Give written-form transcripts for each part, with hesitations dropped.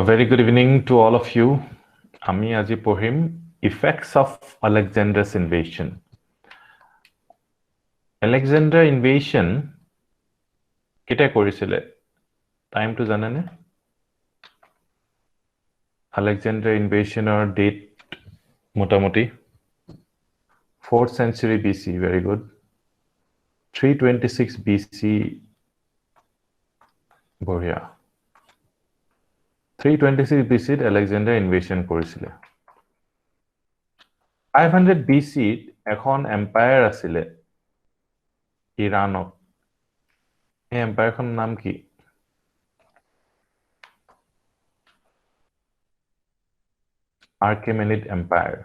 A very good evening to all of you. Ami aji pohim effects of Alexander's invasion. Alexander invasion kete korisile? Time to janane? Alexander invasion or date motamoti 4th century BC. Very good. 326 BC. Boria. 326 BC Alexander invasion korisile. 500 BC এখন empire asile Iranot. এই empire খন নাম কি? Achaemenid Empire.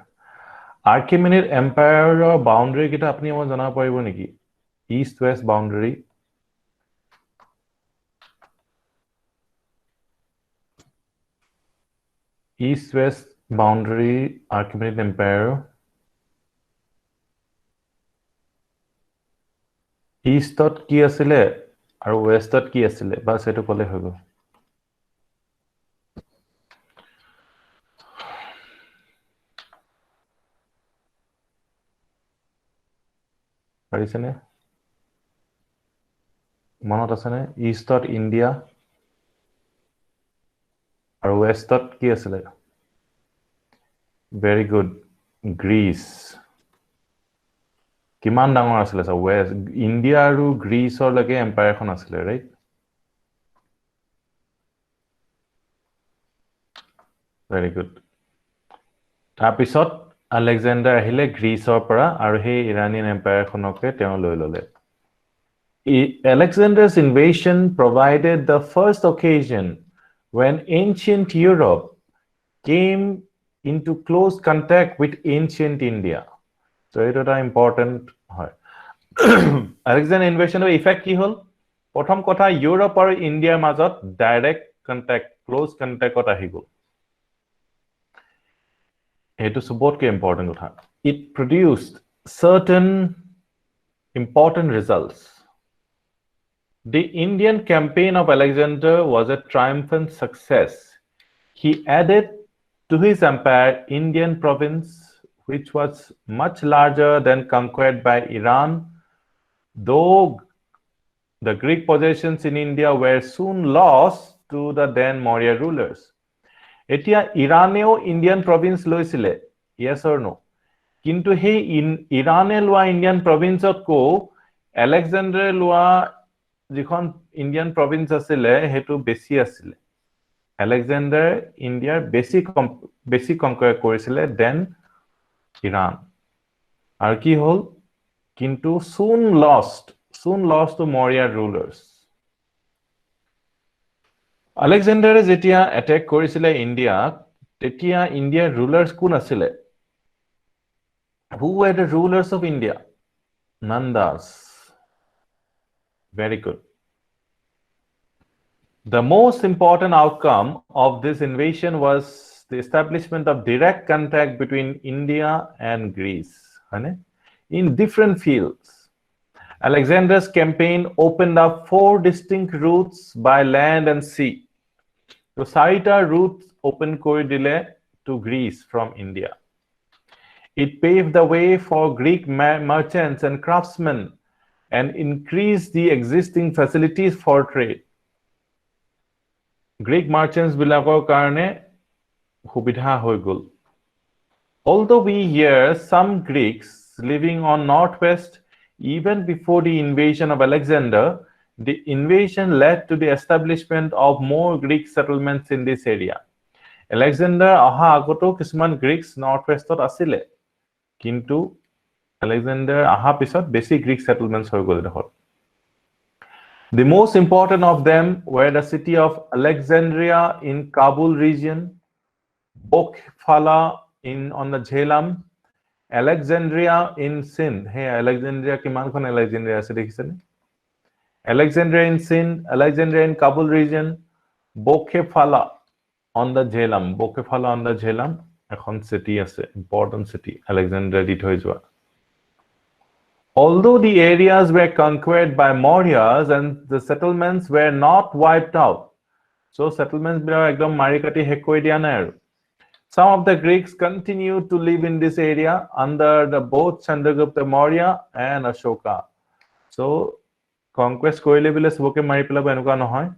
Achaemenid Empire boundary kita apni amar jana paribo niki? East west boundary. East west boundary Achaemenid Empire. Eastot ki asile aru westot ki asile bas etu kole hobo. Parisene manot asene eastot India aru westot ki asile. Very good. Greece. Kiman dangor asile sa west India aru Greece or lage empire khon asile, right? Very good. Tapisot Alexander ahile Greece or para aru he Iranian empire khonoke teo loi lole. Alexander's invasion provided the first occasion when ancient Europe came into close contact with ancient India. So it is important. Alexander invasion of effect ki hol? Prothom kotha Europe or India majot direct contact, close contact ot ahi gol. Etu support ke important kotha. It produced certain important results. The Indian campaign of Alexander was a triumphant success. He added to his empire Indian province, which was much larger than conquered by Iran, though the Greek possessions in India were soon lost to the then Maurya rulers. Etia Iraneo Indian province loisile, yes or no? Kintu he in Irane loa Indian province ko Alexander loa jikhon Indian province asile hetu besi asile. Alexander India basic conquer korisile then Iran. Ar ki hol? Kintu soon lost to Maurya rulers. Alexander jetia attack korisile India, tetia India rulers kun asile? Who were the rulers of India? Nandas. Very good. The most important outcome of this invasion was the establishment of direct contact between India and Greece in different fields. Alexander's campaign opened up 4 distinct routes by land and sea. So, 4 routes open kori dile to Greece from India. It paved the way for Greek merchants and craftsmen and increased the existing facilities for trade. Greek merchants bilakor karone hubidha hoi gol. Although we hear some Greeks living on northwest even before the invasion of Alexander, the invasion led to the establishment of more Greek settlements in this area. Alexander aha agoto kisman Greeks northwestot asile. Kintu Alexander aha pisot basic Greek settlements hoi gol dekhot. The most important of them were the city of Alexandria in Kabul region, Bokhfala on the Jhelum, Alexandria in Sindh. Hey, Alexandria kiman khon Alexandria ase dekhise? Alexandria in Sindh, Alexandria in Kabul region, Bokhfala on the Jhelum. Bokhfala on the Jhelum ekhon city ase, important city. Alexandria dit hoi joa. Although the areas were conquered by Mauryas and the settlements were not wiped out, So settlements বিলাক একদম মাৰি কাটি শেষ কৰি দিয়া নাই আৰু Some of the Greeks continued to live in this area under the both Chandragupta Maurya and Ashoka. So, conquest কৰিলে বোলে সবকে মাৰি পেলাব এনেকুৱা নহয়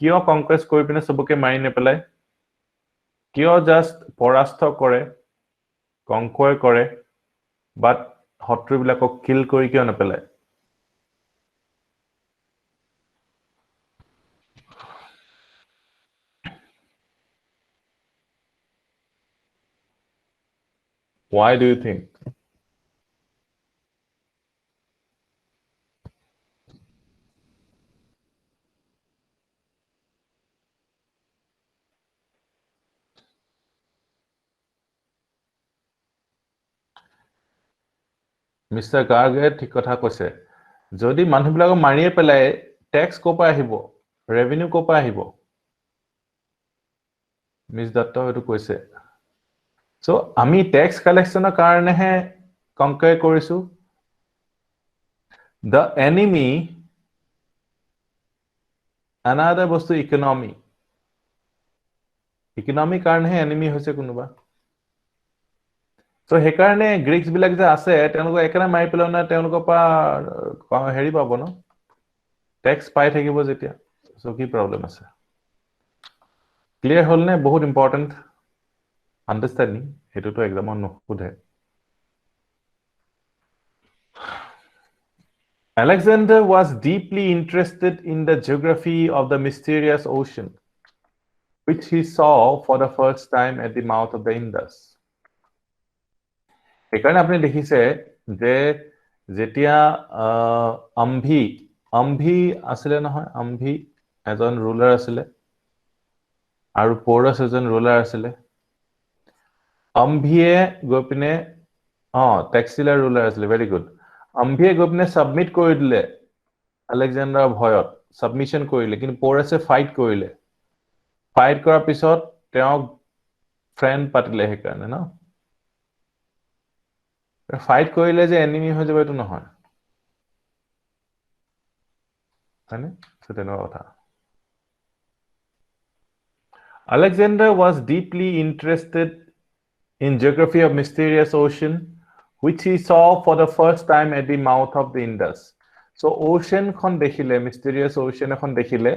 কিয় conquest কৰি পিনে সবকে মাৰি নেপেলায় কিয় just পৰাস্ত কৰে conquer কৰে but শত্ৰুবিলাকক kill কৰি কিয় নেপেলায় Why do you think? Mr. Garge ঠিক কথা কৈছে যদি মানুহবিলাকক মাৰিয়ে পেলায় ট্যাক্স ক'ৰ পৰা আহিব ৰেভিনিউ ক'ৰ পৰা আহিব মিছ দত্ত এটো কৈছে সো আমি ট্যাক্স কালেকশনৰ কাৰণেহে কনকাৰ কৰিছো the enemy another বস্তু ইকোনমি কাৰণেহে এনিমি হৈছে কোনোবা So হেকাৰণে গ্ৰীকছ বিলাক যে আছে তেওঁলোকক একেৰা মাৰি পেলাও না তেওঁলোকৰ পৰা হেৰি পাব ন ট্যাক্স পাই থাকিব যেতিয়া সো কি প্ৰবলেম আছে ক্লিয়াৰ হল নে বহুত important আন্ডাৰস্ট্যান্ডিং হেতুটো এক্সামত নুসুধে Alexander was deeply interested in the geography of the mysterious ocean which he saw for the first time at the mouth of the Indus একাৰণে আপুনি দেখিছে যে যেতিয়া আম্ভি আছিলে নহয় আম্ভি এজন ৰুলাৰ আছিলে আৰু পৌৰস এজন ৰুলাৰ আছিলে আম্ভিয়ে গোপিনে টেক্সিলাৰ ৰুলাৰ আছিলে ভেৰি গুড আম্ভিয়ে গোপিনে সাবমিট কৰি দিলে আলেকজাণ্ডাৰৰ ভয়ত সাবমিশন কৰিলে কিন্তু পৌৰসে ফাইট কৰিলে ফাইট কৰাৰ পিছত তেওঁ ফ্ৰেন্ড পাতিলে হেকাৰণে ন ফাইট কৰিলে যে এনিমি হৈ যাব এটো নহয় হয়নে সেটেনৰ কথা Alexander was deeply interested in geography of mysterious ocean which he saw for the first time at the mouth of the Indus so ocean খন দেখিলে mysterious ocean এখন দেখিলে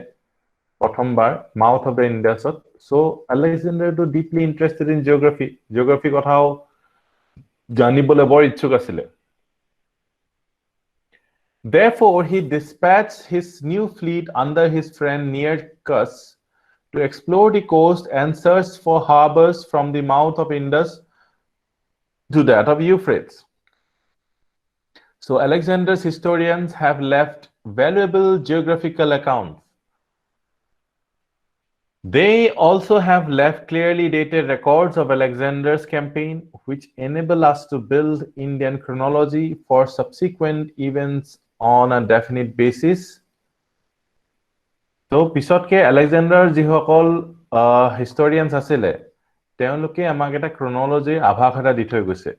প্ৰথমবাৰ mouth of the Indus so Alexander to deeply interested in geography কথাও জানিবলৈ বৰ ইচ্ছুক আছিলে Therefore, he dispatched his new fleet under his friend Nearchus to explore the coast and search for harbors from the mouth of Indus to that of Euphrates. So, Alexander's historians have left valuable geographical accounts. They also have left clearly dated records of Alexander's campaign, which enable us to build Indian chronology for subsequent events on a definite basis. So, পিছতকে Alexander যিসকল historians আছিলে তেওঁলোকে আমাক এটা chronology আভাস এটা দি থৈ গৈছে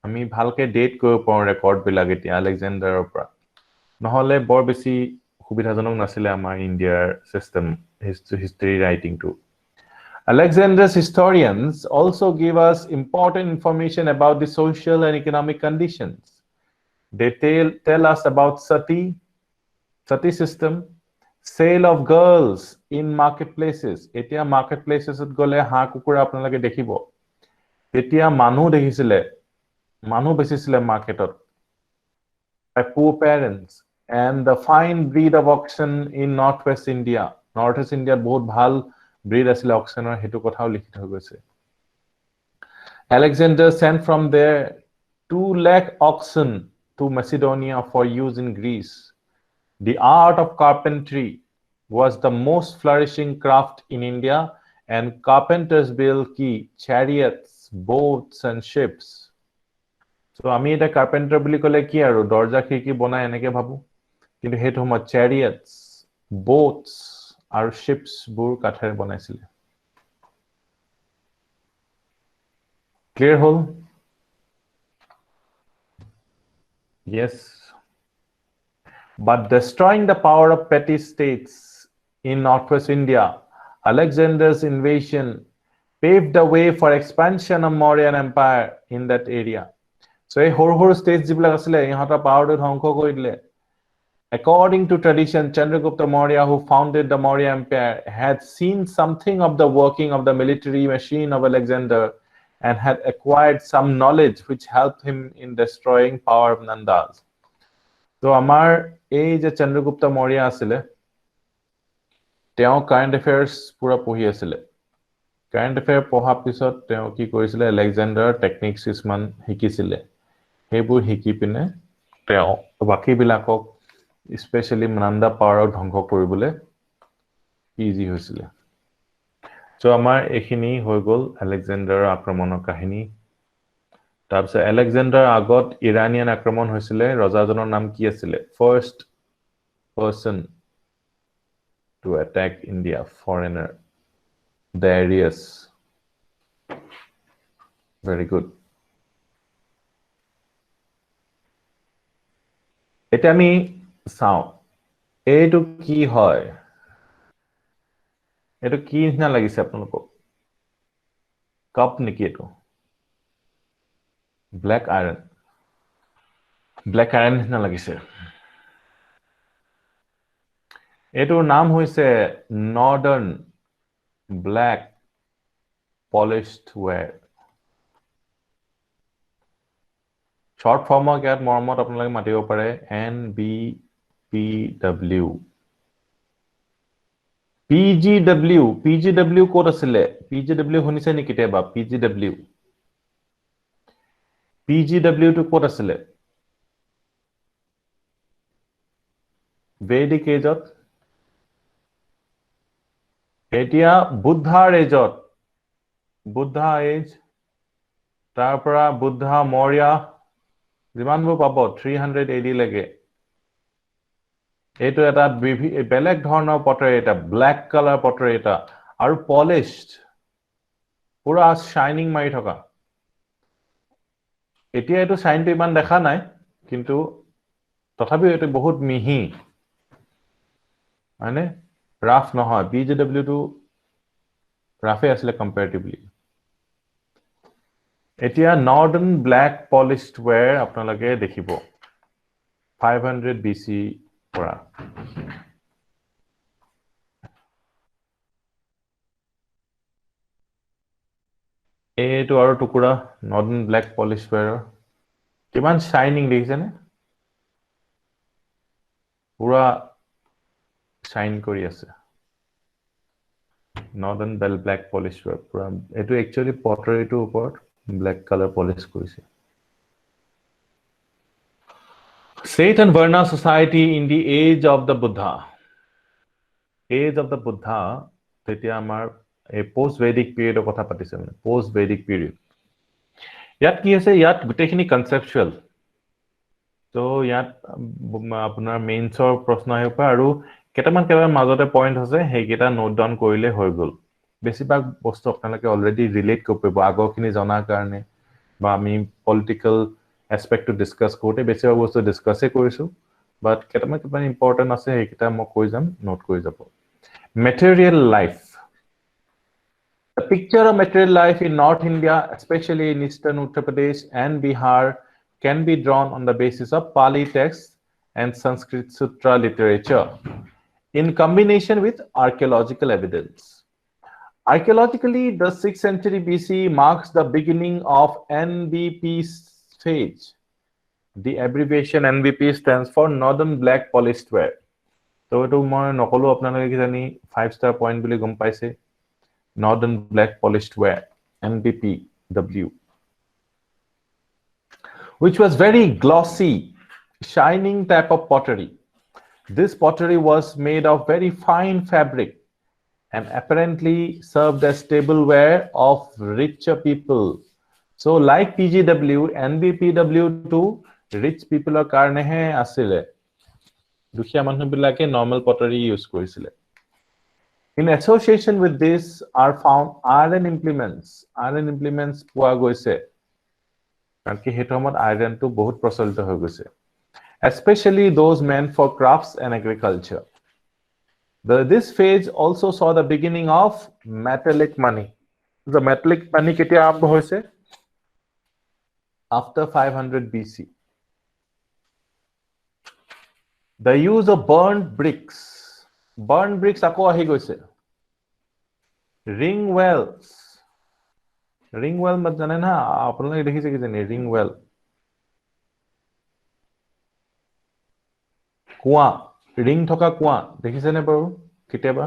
আমি ভালকে ডেট কৰিব পাৰো ৰেকৰ্ড বিলাক এতিয়া Alexanderৰ পৰা নহলে বৰ বেছি সুবিধাজনক নাছিলে আমাৰ ইণ্ডিয়াৰ system history writing too. Alexander's historians also give us important information about the social and economic conditions. They tell us about sati system, sale of girls in marketplaces. Etia marketplaces gole ha kukura apnalage dekhibo. Etia manu dekhisile, manu besisile marketot. By poor parents and the fine breed of oxen in northwest India. Northwest India বহুত ভাল breed asile oxenor hetu kothao likhit hoy goise. Alexander sent from there 2 lakh oxen to Macedonia for use in Greece. The art of carpentry was the most flourishing craft in India and carpenters built chariots, boats and ships. So ami eta carpenter buli kole ki aru dorja khirki bonai eneke bhabu kintu hetu ma chariots, boats আৰু ships bur কাঠেৰে বনাইছিলে clear hol yes but destroying the power of petty states in northwest India Alexander's invasion paved the way for expansion of Mauryan Empire in that area. So a whole stage jibilak asile ihota power to dhongko kori dile. According to tradition, Chandragupta Maurya, who founded the Maurya Empire, had seen something of the working of the military machine of Alexander and had acquired some knowledge which helped him in destroying power of Nandas. So Amar A je Chandragupta Maurya asile, teo current affairs pura pohi asile. Current affair poha pisot teo ki korisile Alexander techniques kisman hikisile. Hebur hiki pine teo baki bilakok especially Nanda power of dhongko koribole easy hoisile. So amar ekhini hoi gol Alexander akramoner kahini. Tarpise Alexander agot Iranian akramon hoisile, rajajoner naam ki asile? First person to attack India, foreigner, Darius. Very good. Eta ami চাও এইটো কি হয় এইটো কি নিচিনা লাগিছে আপোনালোকক cup নেকি এইটো ব্ল্যাক আয়ৰন নিচিনা লাগিছে এইটোৰ নাম হৈছে নৰ্দাৰ্ণ ব্ল্যাক পলিশ্ড ওয়্যাৰ শৰ্ট ফৰ্মত ইয়াত মৰমত আপোনালোকে মাতিব পাৰে NBPW PGW ক'ত আছিলে PGW শুনিছে নেকি কেতিয়াবা PGW টো ক'ত আছিলে Vedic এজত এতিয়া বুদ্ধা এজ তাৰ পৰা বুদ্ধা মৌৰ্য যিমানবোৰ পাব 300 AD লৈকে এইটো এটা বেলেগ ধৰণৰ পটৰ এটা ব্ল্যাক কালাৰ পটৰ এটা আৰু পলিশ্ড পুৰা শাইনিং মাৰি থকা এতিয়া এটো শাইনটো ইমান দেখা নাই কিন্তু তথাপিও এটো বহুত মিহি মানে ৰাফ নহয় BJW টো ৰাফে আছিলে কম্পাৰেটিভলি এতিয়া নৰ্দাৰ্ণ ব্ল্যাক পলিশ্ড ওয়্যাৰ আপোনালোকে দেখিব 500 BC পৰা এইটো আৰু টুকুৰা নৰ্দাৰ্ণ ব্ল্যাক পলিশ্ড ওয়্যাৰ কিমান শাইনিং দেখিছেনে পুৰা শাইন কৰি আছে নৰ্দাৰ্ণ ব্ল্যাক পলিশ্ড ওয়্যাৰ পুৰা এটো একচুয়ালি পটৰীটো ওপৰত ব্ল্যাক কালাৰ পলিশ কৰিছে Seth and Varna society in the age of the Buddha তেতিয়া আমাৰ এই post Vedic period কথা পাতিছে মানে post Vedic period ইয়াত কি আছে ইয়াত গুটেখিনি কনসেপচুয়াল তো ইয়াত আপোনাৰ মেইনছৰ প্ৰশ্ন আহিব আৰু কেটামান মাজতে পইণ্ট আছে হেকিটা নোট ডাউন কৰিলে হৈ গল বেছিভাগ বস্তু আপোনালোকে অলৰেডি ৰিলেট কৰিব আগৰখিনি জনাৰ কাৰণে বা আমি পলিটিক্যাল এসপেক্ট টু ডিসকাস কৰোতে বেছিভাগ বস্তু ডিসকাসে কৰিছো বাট কেটামান ইম্পৰ্টেন্ট আছে হেকিটা মই কৈ যাম নোট কৰি যাব material life the picture of material life in North India especially in eastern Uttar Pradesh and Bihar can be drawn on the basis of Pali texts and Sanskrit sutra literature in combination with archaeological evidence. Archaeologically, the 6th century BC marks the beginning of NBP stage. The abbreviation NBP stands for Northern Black Polished Ware. So, to moi nokolo apnaloke kijani 5-star point boli gom paise Northern Black Polished Ware NBPW, which was very glossy, shining type of pottery. This pottery was made of very fine fabric and apparently served as tableware of richer people. So like PGW, NBPW too, rich people are karne hai asile. Dukhia manhu bilake normal pottery use korisile. In association with this are found iron implements. Iron implements poa goise. Kanki hetomot iron to bahut prosolito hoy goise. Especially those meant for crafts and agriculture. This phase also saw the beginning of metallic money. The metallic money ketia আৰম্ভ হৈছে? After 500 BC. The use of burnt bricks. Burnt bricks আকৌ আহি গৈছে. Ring wells. Ring well mat জানে না আপোনালোকে দেখিছে কি জানি ring well. কুয়া ring থকা কুয়া দেখিছে নে বাৰু কেতিয়াবা?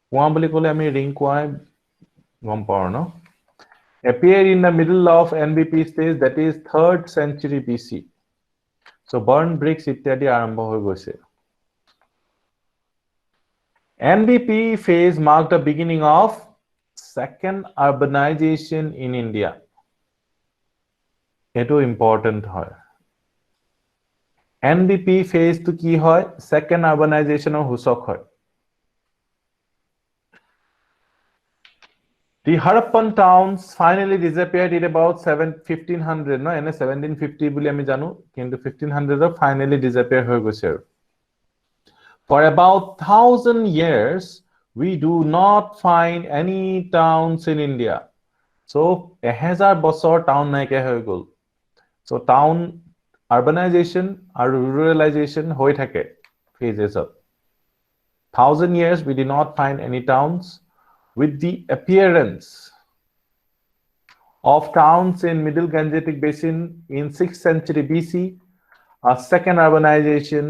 কুয়া বুলি ক'লে আমি ring কুয়াই গম পাওঁ ন? Appeared in the middle of NBP stage, that is 3rd century BC. So burnt bricks ইত্যাদি আৰম্ভ হৈ গৈছে. NBP phase marked the beginning of second urbanization in India. এটো important হয়. NBP phase to কি হয়? Second urbanization of সূচক হয়. The Harappan towns finally disappeared in about 1500 no ene 1750 বুলি আমি জানো কিন্তু 1500 finally disappear হৈ গৈছে আৰু For about 1000 years we do not find any towns in India. So 1000 বছৰ town নাইকিয়া হৈ গ'ল. So town urbanization আৰু ruralization হৈ থাকে phases of 1000 years we did not find any towns. With the appearance of towns in Middle Gangetic Basin in 6th century BC, a second urbanization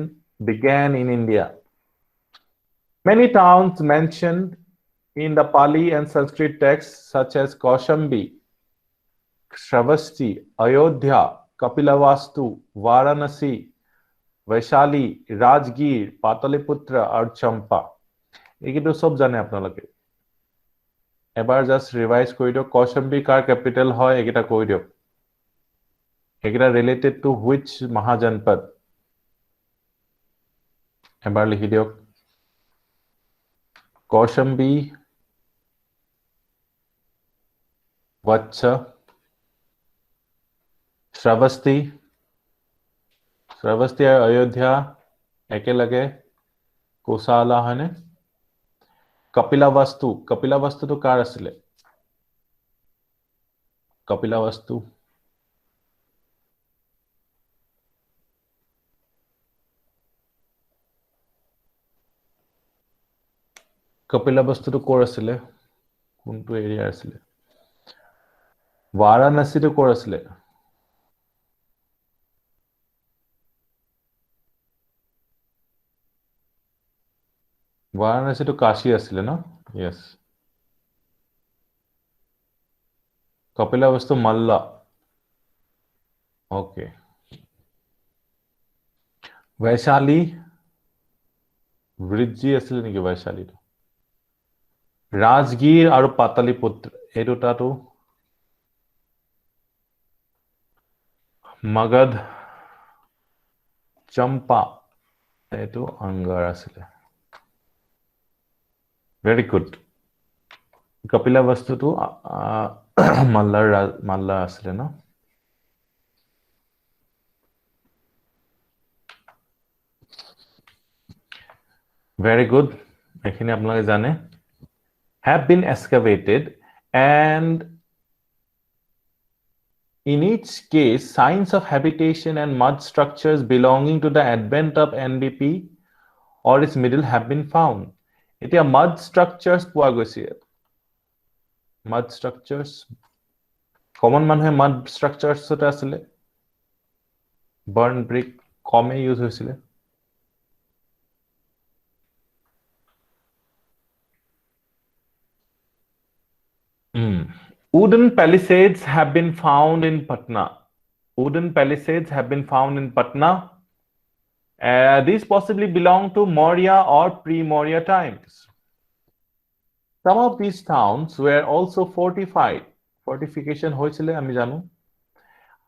began in India. Many towns mentioned in the Pali and Sanskrit texts such as Kaushambi, Shravasti, Ayodhya, Kapilavastu, Varanasi, Vaishali, Rajgir, Pataliputra and Champa. এইটো সব জানে আপোনালোকে এবাৰ just revise কৰি দিও কৌশম্বী কাৰ capital হয় এটা কৈ দিও এটা ৰিলেটেড টু হুইচ মহাজনপদ এবাৰ লিখি দিও কৌশম্বী বচ্চ শ্ৰাবস্তি আৰু অযোধ্যা একেলগে কোসালা হয়নে Kapilavastu to কাৰ আছিলে Kapilavastu to কৰ আছিলে কোনটো এৰিয়া আছিলে Varanasi to কৰ আছিলে Varanasi to Kashi asile no yes Kapilavastu Malla okay Vaishali Vrijji asile niki Vaishali to Rajgir aru Pataliputra ei duta to Magad Champa etu Angar asile Very good. Kapilavastu to Malla asile no Very good. এখানে আপনারা জানে have been excavated and in each case signs of habitation and mud structures belonging to the advent of NBP or its middle have been found. এতিয়া mud structures পোৱা গৈছে mud structures common মানুহে mud structures তে আছিল burn brick কমে use হৈছিল Wooden palisades have been found in Patna. Wooden palisades have been found in Patna. These possibly belong to Maurya or pre-Maurya times. Some of these towns were also fortified. Fortification hoisile ami janu.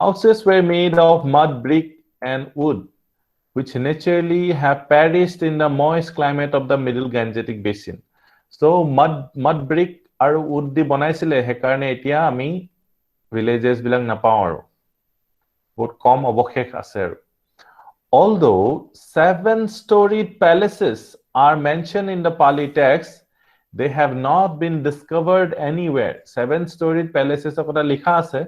Houses were made of mud, brick, and wood, which naturally have perished in the moist climate of the Middle Gangetic Basin. So mud brick আৰু wood দি বনাইছিলে হে কাৰণে এতিয়া আমি villages বিলাক নাপাও আৰু বহুত কম অবশেষ আছে আৰু Although 7-storied palaces are mentioned in the Pali text, they have not been discovered anywhere. 7-storied palaces কথা লিখা আছে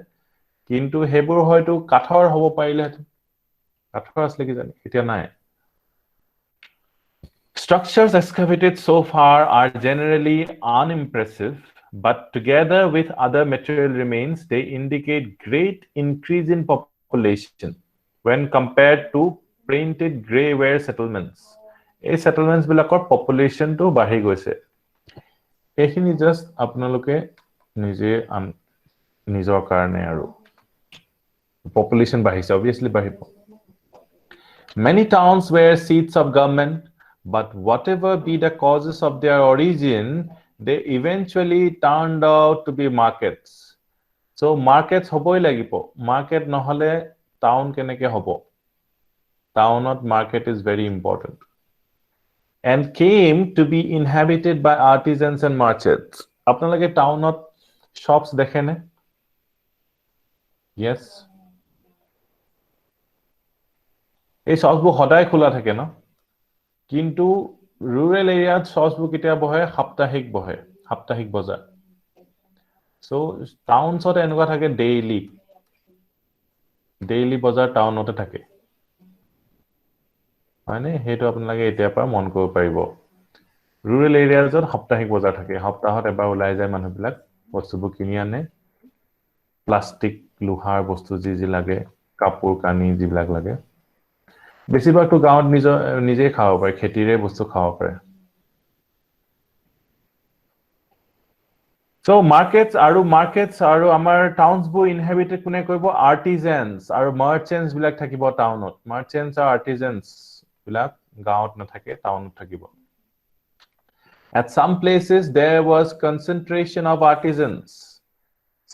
কিন্তু হেবোৰ হয়তো কাঠৰ হ'ব পাৰিলে কাঠৰ আসলে কি জানি এতিয়া নাই Structures excavated so far are generally unimpressive, but together with other material remains, they indicate great increase in population when compared to painted grey-ware settlements. এই settlements বিলাকৰ population to বাঢ়ি গৈছে এইখিনি just আপোনালোকে নিজে নিজৰ কাৰণে আৰু population বাঢ়িছে obviously বাঢ়িব Many towns were seats of government, but whatever be the causes of their origin, they eventually turned out to be markets. So markets hoboi lagibo. Market nohole town keneke hobo. Townot market is very important. And came to be inhabited by artisans and merchants. Apnalage townot shops dekhene? Yes. এই শপবোৰ সদায় খোলা থাকে ন কিন্তু rural এৰিয়াত শপবোৰ কিটা বহে সাপ্তাহিক বজাৰ সো টাউনছত এনেকুৱা থাকে ডেইলি বজাৰ টাউনতে থাকে মানে হেটো আপোনালোকে এতিয়া পৰা মন কৰিব পাৰিব ৰুৰাল এৰিয়াত সাপ্তাহিক বজাৰ থাকে সপ্তাহত এবাৰ ওলাই যায় মানুহবিলাক বস্তুবোৰ কিনি আনে প্লাষ্টিক লোহাৰ বস্তু যি লাগে কাপোৰ কানি যিবিলাক লাগে বেছিভাগটো গাঁৱত নিজে খাব পাৰে খেতিৰে বস্তু খাব পাৰে So markets aru amar towns bu inhabited kune koibo artisans aru merchants bilak thakibo townot merchants are artisans bilak gaot na thake townot thakibo At some places there was concentration of artisans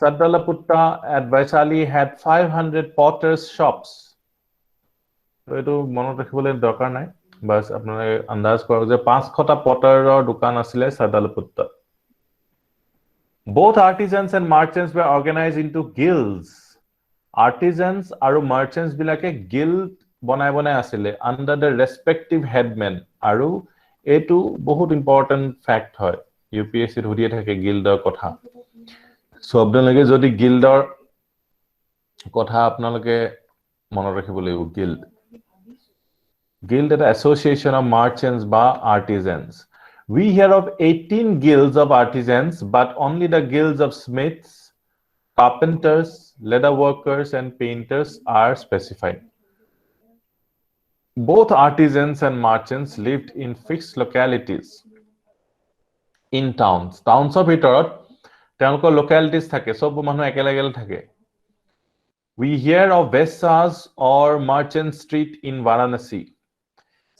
Sadalaputta at Vaishali had 500 potters shops So etu monot rakhibole dorkar nai bas apnare andaz korok je 500 ta potterer dukan asile Sadalaputta Both artisans and merchants were organized into guilds. Artisans aru merchants bilake guild bonai asile under the respective headmen. Aru etu bahut important fact hoy. UPSC hodiye thake guildor kotha. So apnaloke jodi guildor kotha apnaloke monot rakhibole guild. Guild is an association of merchants ba artisans. We hear of 18 guilds of artisans, but only the guilds of smiths, carpenters, leather workers, and painters are specified. Both artisans and merchants lived in fixed localities in towns. Towns of Bitorot, telko localities thake, sob manu ekelagel thake. We hear of Vesas or Merchant Street in Varanasi.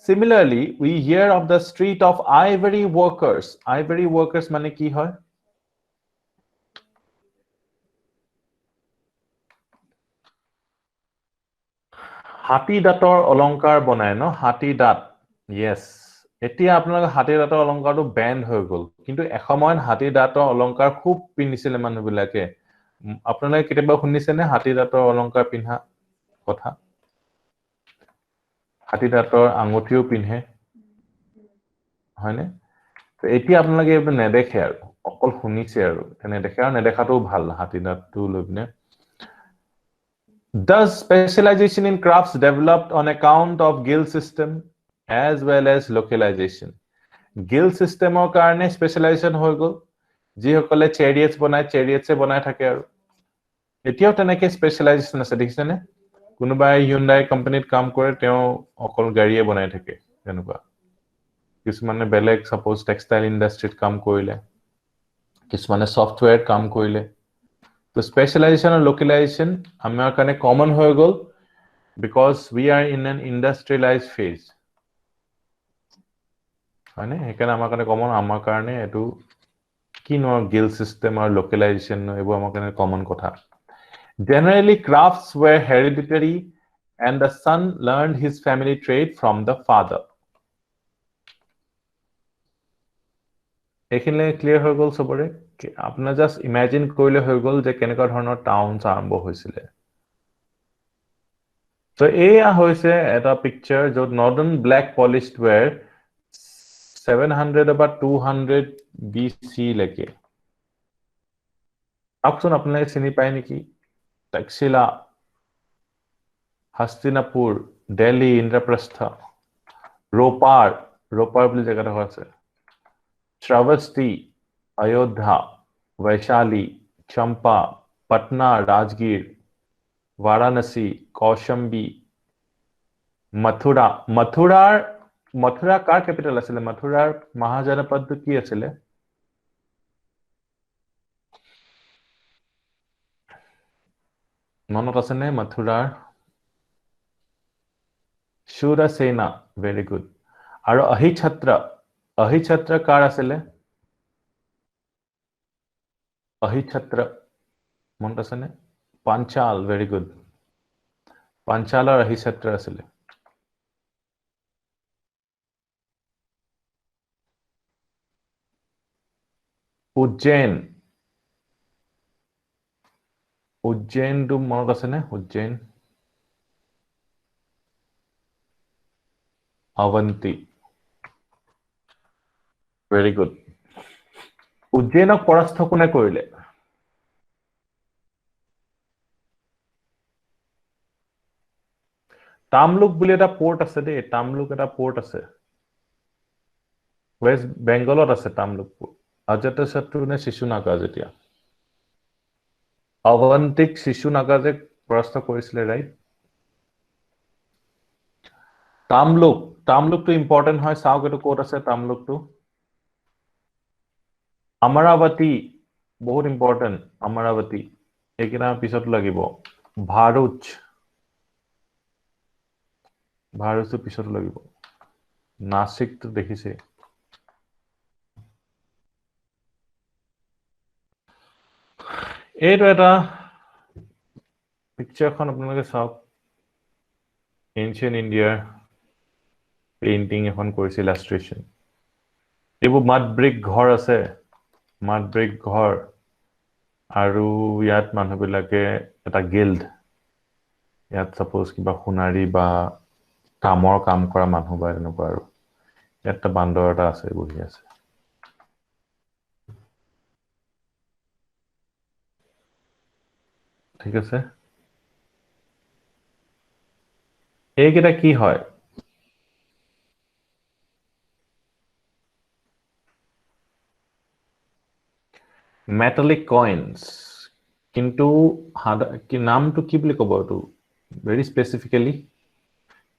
Similarly, we hear of the street of ivory workers. Ivory workers mane ki hoy? Hati dator olonkar bonai no hati dat. Yes. Etia apnaloke hati dator olonkar to banned hoy gol. Kintu ekhomoy hati dator olonkar khub pinisile manu bilake. Apnaloke keteba shunise ne hati dator olonkar pinha kotha? হাতি দাঁতৰ আঙুঠিও পিনহে হয়নে তো এটি আপোনালোকে এইটো নেদেখে আৰু অকল শুনিছে আৰু তেনে দেখে আৰু নেদেখাটো ভাল হাতি দাঁতটো লবিনে Thus specialization in crafts developed on account of guild system as well as localization guild systemৰ কাৰণে specialization হৈ গল যি সকলে chariots বনাই থাকে আৰু এতিয়াও তেনেকে specialization আছে দেখিছেনে কোনোবাই Hyundai কোম্পানীত কাম কৰে তেওঁ অকল গাড়ীয়ে বনাই থাকে তেনেকুৱা কিছুমানে বেলেগ সাপোজ টেক্সটাইল ইন্ডাস্ট্ৰিত কাম কৰিলে কিছুমানে সফটওয়্যাৰ কাম কৰিলে তো স্পেশালাইজেশন আৰু লোকেলাইজেশন আমাৰ কাৰণে কমন হৈ গল because we are in an industrialized phase মানে হেকানে আমাৰ কাৰণে কমন আমাৰ কাৰণে এটো কিনো গিল সিস্টেম আৰু লোকেলাইজেশন এবোৰ আমাৰ কাৰণে কমন কথা Generally, crafts were hereditary and the son learned his family trade from the father. এখিলে ক্লিয়াৰ হৈ গল সবৰে আপনা জাস্ট ইমাজিন কৰিলে হৈ গল যে কেনেকা ধৰণৰ টাউনছ আৰম্ভ হৈছিলে So এয়া হৈছে এটা পিকচাৰ যত নৰ্দাৰ্ন ব্ল্যাক পলিশড ওয়্যাৰ 700 বা 200 BC লৈকে চাওকচোন আপোনালোকে চিনি পায় নেকি তক্ষশিলা হস্তিনাপুৰ দিল্লী ইন্দ্ৰপ্ৰস্থ रोपार বুলি জেগাটা আছে श्रावस्ती अयोध्या वैशाली चंपा पटना राजगीर वाराणसी कौशंबी मथुरा कार कैपिटल आছিলে मथुरार महाजनपद কি আছিলে মনত আছে নে মথুৰাৰ शूरसेना वेरी गुड আৰু अहिछत्र কাৰ আছিলে अहिछत्र মনত আছে নে পাঞ্চাল वेरी गुड পাঞ্চালৰ अहिछत्र আছিলে उज्जैन তো মনত আছে নে उज्जैन अवंती वेरी गुड उज्जैनक পৰাস্ত কোনে কৰিলে তামলুক বুলি এটা পোৰ্ট আছে দেই তামলুক এটা পোৰ্ট আছে ওয়েস্ট বেঙ্গলত আছে তামলুক অজাতশত্ৰু নে শিশুনাগা যেতিয়া অৱন্তিক শিশুনাগা যে পৰাস্ত কৰিছিলে ৰাইট তামলুকটো ইম্পৰ্টেন্ট হয় চাওক এটো কোড আছে তামলুকটো अमरावती बहुत इम्पोर्टेंट अमरावती एक पिछत लगे भारुच तो पिछत लगे नासिक तो देखिसे এইটো এটা পিকচাৰখন আপোনালোকে চাওক এনশিয়েন্ট ইণ্ডিয়াৰ পেইন্টিং এখন কৰিছে ইলাস্ট্ৰেশন এইবোৰ মাড ব্ৰিক ঘৰ আছে মাড ব্ৰিক ঘৰ আৰু ইয়াত মানুহবিলাকে এটা গিল্ড ইয়াত সাপোজ কিবা খুনাৰী বা কামৰ কাম কৰা মানুহ বা এনেকুৱা আৰু ইয়াত বান্দৰ এটা আছে বহি আছে ঠিক আছে এইকেইটা কি হয় metallic coins কিন্তু কি নামটো কি বুলি কব এটো very specifically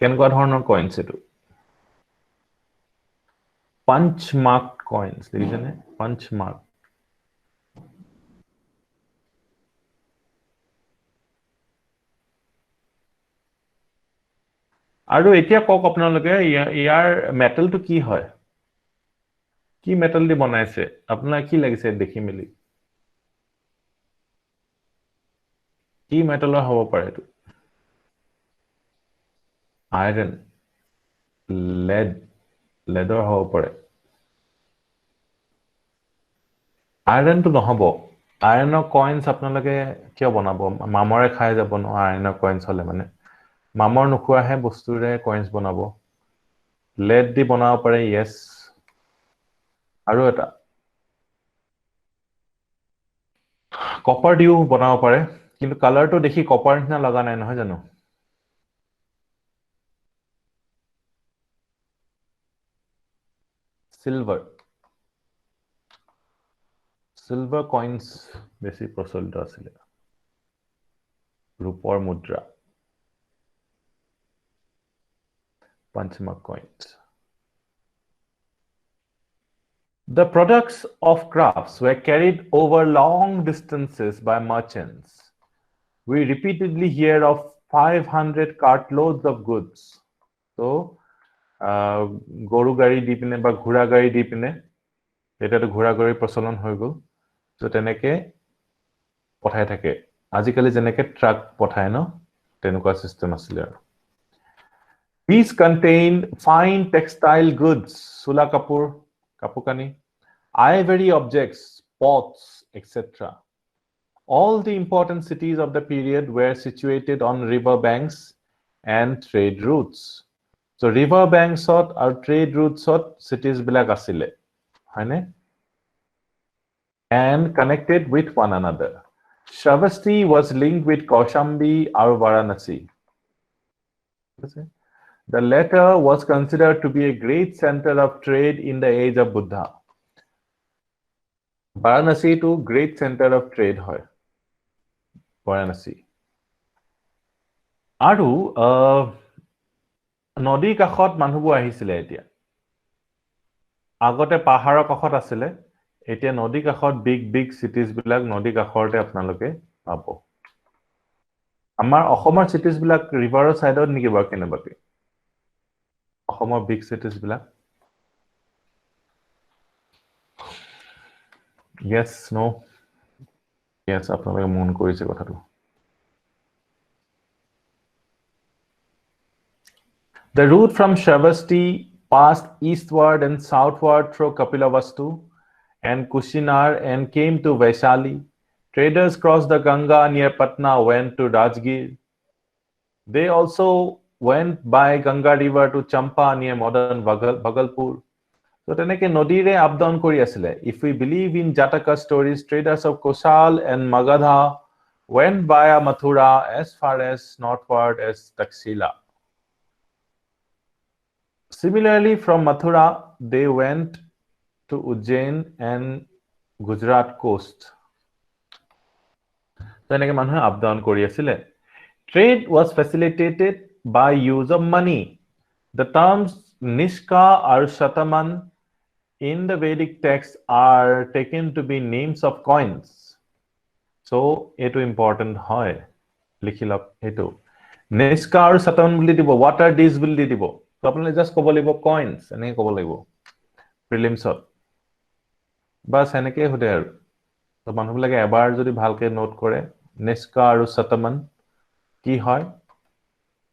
কেনেকুৱা ধৰণৰ coins এটো punch mark coins দেখিছেনে punch mark আৰু এতিয়া কক আপোনালোকে ইয়াৰ মেটেলটো কি হয় কি মেটেল দি বনাইছে আপোনাক কি লাগিছে দেখি মিলি কি মেটেলৰ হ'ব পাৰে এটো আইৰন লেডৰ হ'ব পাৰে আইৰনটো নহব আইৰণৰ কইন্স আপোনালোকে কিয় বনাব মামৰে খাই যাব ন আইৰণৰ কইন্স হলে মানে মামৰ নোখোৱাহে বস্তুৰে কইন্স বনাব লেড দি বনাব পাৰে ইয়েস আৰু এটা কপাৰ দিও বনাব পাৰে কিন্তু কালাৰটো দেখি কপাৰ নিচিনা লগা নাই নহয় জানো সিলভাৰ কইন্স বেশি প্ৰচলিত আছিল ৰূপৰ মুদ্রা punchmark coins the products of crafts were carried over long distances by merchants we repeatedly hear of 500 cartloads of goods so গৰু গাড়ী দি পিনে বা ঘোড়া গাড়ী দি পিনে এটাটো ঘোড়া গাড়ী প্ৰচলন হৈ গল তো তেনেকে পঠাই থাকে আজিকালি যেনেকে ট্ৰাক পঠায় ন তেনেকুৱা সিস্টেম আছিল আৰু these contained fine textile goods sula kapukani ivory objects pots etc all the important cities of the period were situated on river banks and trade routes So river banks or trade routes cities bilak asile, haine? And connected with one another. Shravasti was linked with Kaushambi or Varanasi. The latter was considered to be a great center of trade in the age of Buddha. Varanasi to great center of trade hoy. Varanasi. Aru নদী কাষত মানুহবোৰ আহিছিলে এতিয়া আগতে পাহাৰৰ কাষত আছিলে এতিয়া নদী কাষত বিগ সিটিজ বিলাক নদী কাষৰতে আপোনালোকে পাব আমাৰ অসমৰ সিটিজ বিলাক ৰিভাৰৰ সাইডত নেকি বা কেনেবাকে অসমৰ বিগ সিটিজ বিলাক yes no yes আপোনালোকে মন কৰিছে কথাটো The route from Shravasti passed eastward and southward through Kapilavastu and Kushinar and came to Vaishali. Traders crossed the Ganga near Patna, went to Rajgir. They also went by Ganga river to Champa near modern Bhagalpur. So teneke nodire up down kori asile. If we believe in Jataka stories, traders of Koshal and Magadha went via Mathura as far as northward as Taxila. Similarly, from Mathura, they went to Ujjain and Gujarat coast. Teneke manhe up down kori asile. Trade was facilitated by use of money. The terms Nishka or Shataman in the Vedic text are taken to be names of coins. So, eto important hoy. Likhilap eto. Nishka or Shataman buli dibo. What are these buli dibo? So, apnale just kobo libo coins. Eneke kobo libo. Prelims hot. Bas eneke hode aru. So, manhu bilage ebar jodi bhalke note kore. Nishka or Shataman কি হয়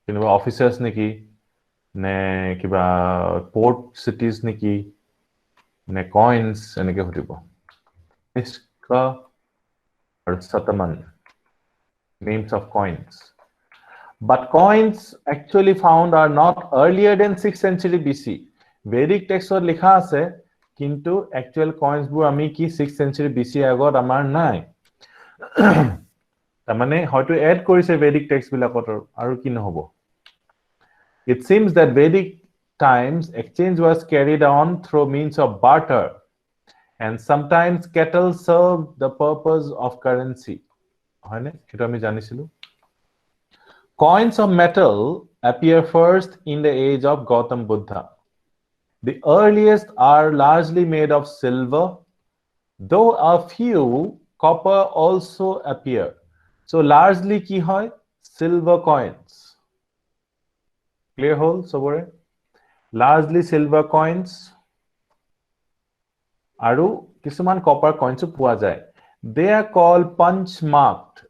কিবা officers নেকি নে কিবা port সিটিজ নেকি নে coins এনেকে হতিব নিষ্কা or Sataman names of coins but coins actually found are not earlier than 6th century BC Vedic text or likha ase kintu actual coins bur ami ki 6th century BC agot amar nai tamane hoyto add korise Vedic text bilakotor aru ki nohobo It seems that Vedic times exchange was carried on through means of barter and sometimes cattle served the purpose of currency hoyne eto ami janisilu Coins of metal appear first in the age of Gautam Buddha The earliest are largely made of silver though a few copper also appear So largely ki hoy silver coins. Clear hole sobore? Largely silver coins. Aru kisuman copper coins puwa jay. They are called punch marked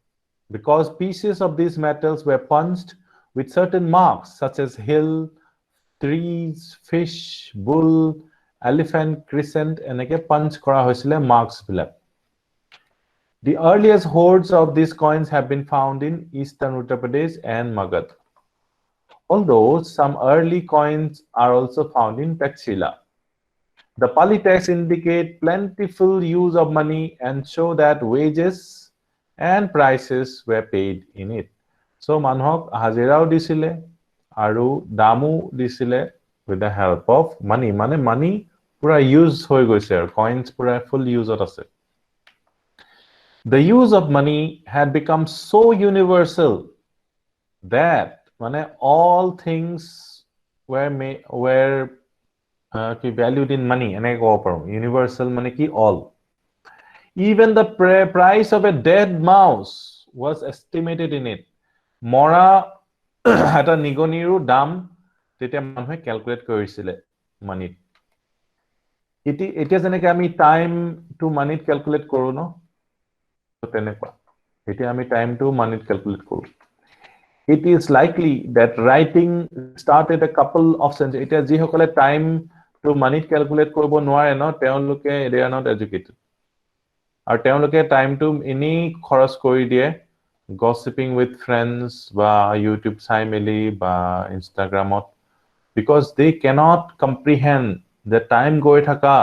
because pieces of these metals were punched with certain marks such as hill, trees, fish, bull, elephant, crescent eneke punch kora hoisile marks bilak. The earliest hoards of these coins have been found in eastern Uttar Pradesh and Magadha. Although some early coins are also found in Takshila. The Pali texts indicate plentiful use of money and show that wages and prices were paid in it. So manhok hazirao disile aru damu disile with the help of money. Mane money pura use hoy goise aru coins pura full use ot ase. The use of money had become so universal that all things were valued in money. Universal money ki all. Even the price of a dead mouse was estimated in it. Mora hata nigoniru dam tete manhe calculate korisile money. It is eneke ami time to money calculate koru no. Time to money calculate koru. It is likely that writing started a couple of centuries. It is jihokole time to money calculate koribo nware no teoloke they are not educated. Ar teoloke time to any kharas kori die gossiping with friends ba YouTube sai meli ba Instagram ot because they cannot comprehend the time goi thaka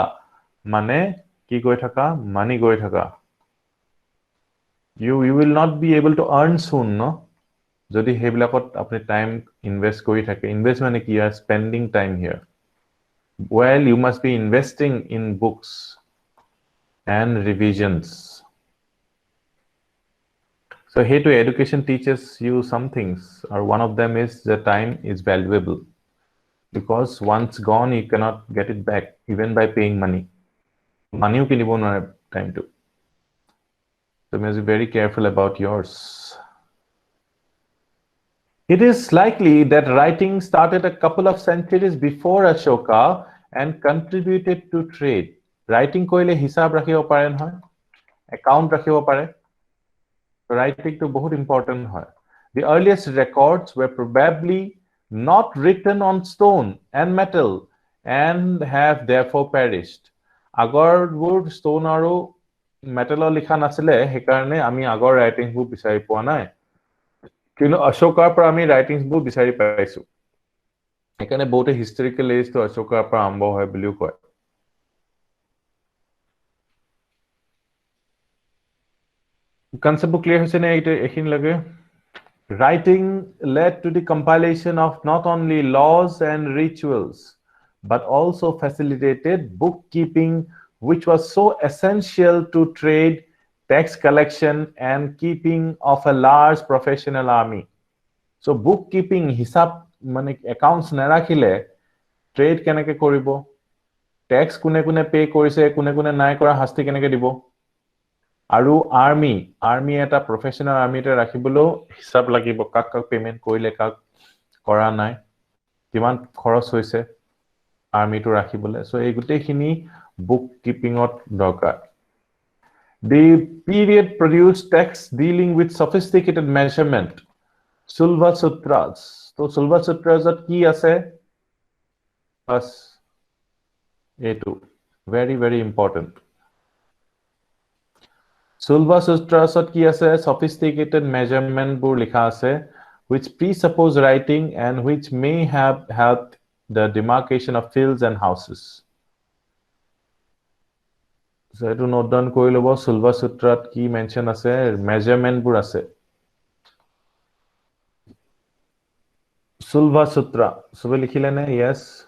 mane ki goi thaka money goi thaka. You will not be able to earn soon, no? Jodi hebilakot apni time invest kori thake. Invest mane ki? You are spending time here. Well, you must be investing in books and revisions. So here to education teaches you some things, or one of them is the time is valuable, because once gone you cannot get it back even by paying money. Money you can even have time to. So you must be very careful about yours. It is likely that writing started a couple of centuries before Ashoka and contributed to trade. Writing koile hisab rakhibo pare noy, account rakhibo pare. Writing to bahut important hoy. The earliest records were probably not written on stone and metal and have therefore perished. Agor bur stone aru metal likha nasile hekarne ami agor writing bu bisari poa nai. Kino Ashokar par ami writings bu bisari paisu. Hekarne bote historical age to Ashokar par ambo hoy buliu koy. Concept clear hoise ne ekhin lage. Writing led to the compilation of not only laws and rituals, but also facilitated bookkeeping, which was so essential to trade, tax collection, and keeping of a large professional army. So bookkeeping, hisab, mane accounts narakhile, trade keneke koribo, tax kune pay korise, kune nai kora hasti keneke dibo. Aru army eta professional army te rakhibolo hisab lagibo kak payment koile kak kora nai kiman kharos hoise army to rakhibole. So ei gute khini bookkeeping ot dorkar. The period produced texts dealing with sophisticated measurement, Sulva Sutras. So Sulva Sutras ot ki ase? Bas etu very very important. Sulva Sutras ki ase? Sophisticated measurement bur likha ase, which presuppose writing and which may have helped the demarcation of fields and houses. So etu note down kori lobo. Sulva Sutrat ki mention ase? Measurement bur ase. Sulva Sutra. Sobe likhile ne? Yes.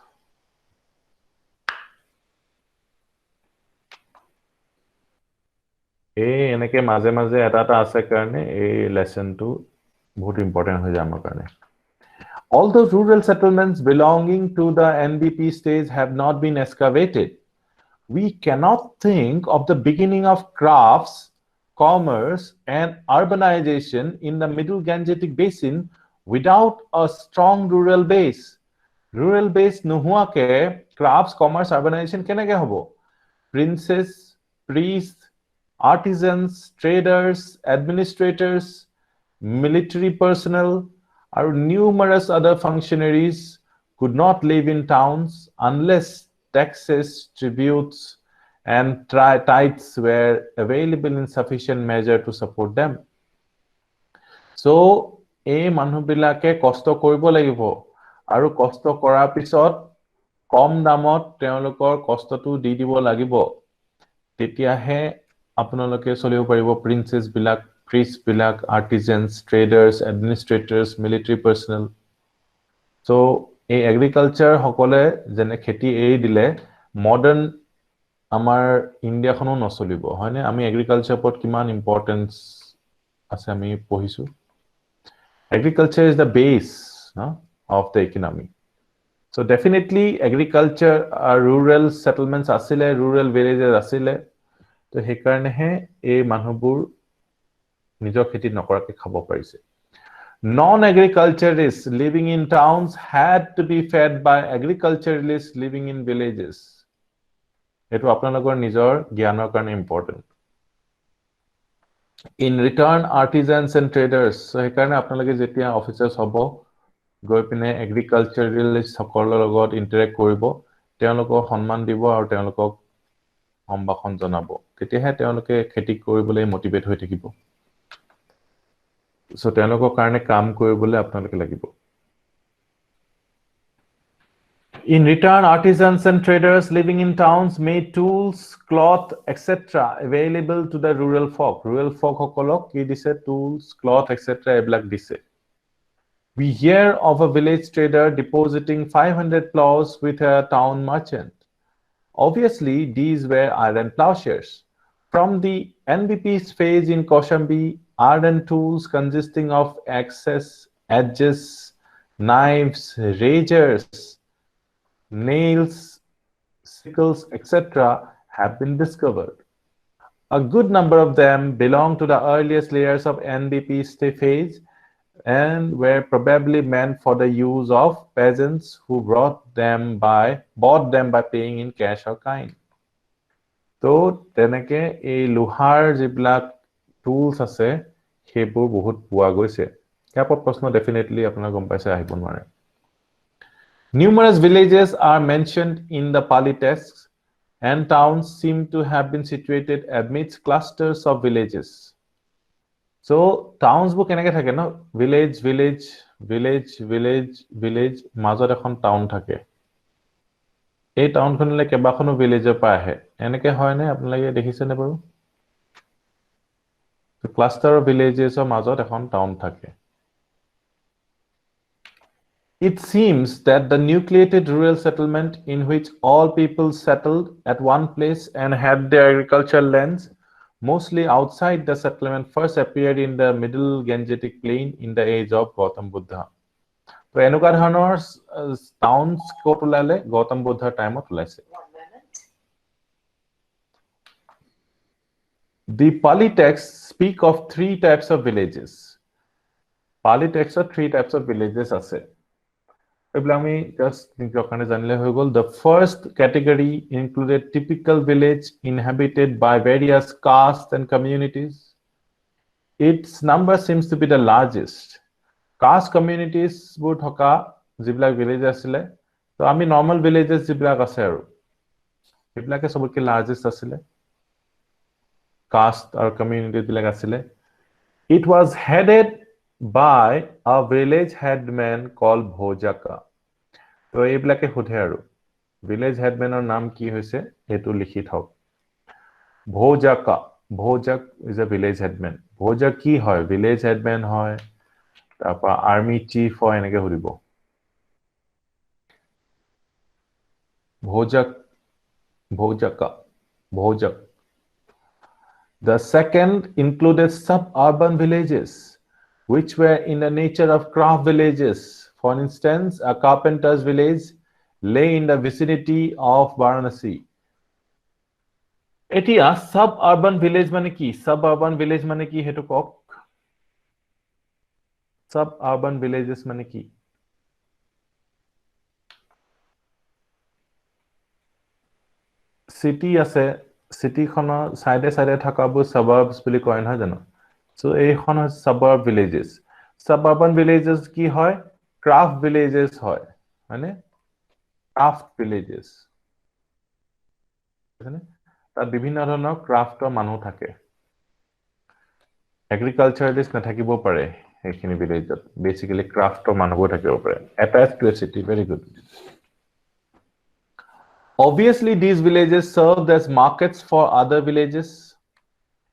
এনেকে মাঝে মাঝে এটা আছে কাৰণে এই লেসনটো বহুত important হৈ যায় আমাৰ কাৰণে. Although rural settlements belonging to the NBP stage have not been excavated, we cannot think of the beginning of crafts, commerce, and urbanization in the Middle Gangetic Basin without a strong rural base. Rural base nohuake crafts, commerce, urbanization keneke hobo? Princes, priests, artisans, traders, administrators, military personnel, or numerous other functionaries could not live in towns unless taxes, tributes, and tithes were available in sufficient measure to support them. So, এই মানুহবিলাকে কষ্ট কৰিব লাগিব আৰু কষ্ট কৰাৰ পিছত কম দামত তেওঁলোকৰ কষ্টটো দি দিব লাগিব, তেতিয়াহে আপোনালোকে চলিব পাৰিব. প্ৰিন্সেছ বিলাক, প্ৰিষ্ট বিলাক, আৰ্টিজেন্স, ট্ৰেডাৰ্ছ, এডমিনিষ্ট্ৰেটৰ্ছ, মিলিটাৰী পাৰ্চনেল. সো এই এগ্ৰিকালচাৰ সকলে যেনে খেতি এৰি দিলে মডাৰ্ণ আমাৰ ইণ্ডিয়াখনো নচলিব, হয়নে? আমি এগ্ৰিকালচাৰ ওপৰত কিমান ইম্পৰ্টেন্স আছে আমি পঢ়িছো. Agriculture is the base of the economy. So definitely agriculture, rural settlements asile, rural villages asile. To hekarne he ei manhubur nijor kheti nokorake khabo parise. Non-agriculturists living in towns had to be fed by agriculturalists living in villages. Etu apnalogor nijor gyanor karone important. In return, artisans and traders. So hekarne apnaloke jetia officers hobo goi pine agriculturalist sokolor logot interact koribo, teolokok honman dibo aru teolokok সম্ভাষণ জনাব, তেতিয়াহে তেওঁলোকে খেতি কৰিবলৈ motivate হৈ থাকিব. So তেওঁলোকৰ কাৰণে কাম কৰিবলৈ আপোনালোকে লাগিব. In return, artisans and traders living in towns made tools, cloth, etc. available to the rural folk. Rural folk hokolok ki dise tools, cloth, etc. eblak dise. We hear of a village trader depositing 500 plows with a town merchant. Obviously, these were iron plowshares. From the NBP's phase in Kaushambi, iron tools consisting of axes, edges, knives, razors, nails, sickles, etc. have been discovered. A good number of them belong to the earliest layers of NBP's phase and were probably meant for the use of peasants who bought them by paying in cash or kind. তো তেনেকে এই লোহাৰ যিবিলাক tools আছে সেইবোৰ বহুত পোৱা গৈছে ইয়াৰ ওপৰত প্ৰশ্ন ডেফিনেটলি আপোনাৰ গম পাইছে আহিব নোৱাৰে Numerous villages are mentioned in the Pali texts and towns seem to have been situated amidst clusters of villages. So towns bu keneke thake no village মাজত এখন টাউন থাকে এই টাউনখনলে কেবাখনো ভিলেজৰ পৰা আহে এনেকে হয় নে আপোনালোকে দেখিছে নে বাৰু তো ক্লাষ্টাৰ অফ ভিলেজেছৰ মাজত এখন টাউন থাকে It seems that the nucleated rural settlement in which all people settled at one place and had their agricultural lands mostly outside the settlement first appeared in the middle Gangetic plain in the age of Gautam Buddha. So এনেকুৱা ধৰণৰ টাউনছ ক'ত ওলালে গৌতম বুদ্ধৰ টাইমত ওলাইছে The Pali texts speak of three types of villages. Pali texts are three types of villages আছে আমি just নিজৰ কাৰণে জানিলে হৈ গ'ল The first category included typical village inhabited by various castes and communities. Its number seems to be the largest. Caste communities বোৰ থকা যিবিলাক ভিলেজ আছিলে তো আমি নৰ্মাল ভিলেজেস যিবিলাক আছে আৰু সেইবিলাকে সবতকৈ লাৰ্জেষ্ট আছিলে caste or community বিলাক আছিলে It was headed by a village headman called Bhojaka. তো এইবিলাকে সোধে আৰু village headmanৰ নাম কি হৈছে এটো লিখি থাওক Bhojaka. Bhojak is a village headman. Bhojak কি হয় village headman হয় তাৰপা army chief হয় এনেকে সুধিব Bhojak. The second included suburban villages, which were in the nature of craft villages. For instance, a carpenter's village lay in the vicinity of Varanasi. Etia suburban village mane ki? Suburban village mane ki hetu kok? Suburban villages mane ki? City আছে city খনৰ সাইডে সাইডে থাকাবোৰ suburbs বুলি কয় নহয় জানো so এইখন হৈছে suburb villages suburban villages কি হয় craft villages হয় মানে craft villages মানে তাত বিভিন্ন ধৰণৰ ক্ৰাফটৰ মানুহ থাকে agriculturalist নাথাকিব পাৰে এইখিনি ভিলেজত বেসিক্যালি ক্ৰাফটৰ মানুহবোৰ থাকিব পাৰে attached to a city very good Obviously, these villages served as markets for other villages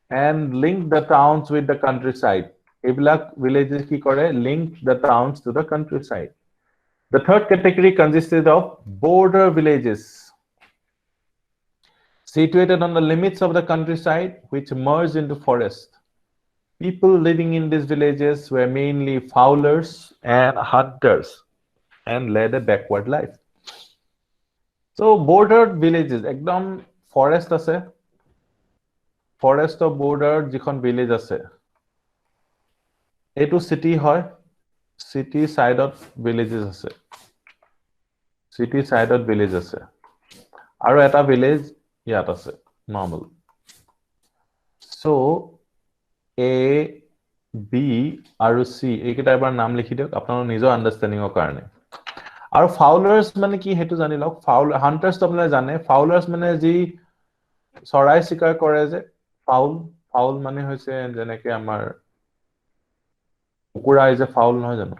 and linked the towns with the countryside. Eblak villages ki kore linked the towns to the countryside. The third category consisted of border villages situated on the limits of the countryside which merged into forest. People living in these villages were mainly fowlers and hunters and led a backward life. So bordered villages ekdom forest ase forest of border jikhon village ase etu city hoy city side of villages ase city side of village ase aru eta village yat ase normal so A B aru C ekita ebar naam likhi diok apnalok nijo understanding or karone আৰু ফাউলাৰ্স মানে কি হেতু জানি লওক foul হান্টাৰ্স তো আপনাৰা জানে ফাউলাৰ্স মানে G চৰাই শিকাৰ কৰে যে ফাউল মানে হৈছে যেনেকে আমাৰ কুকুৰা ইজ এ ফাউল নহয় জানো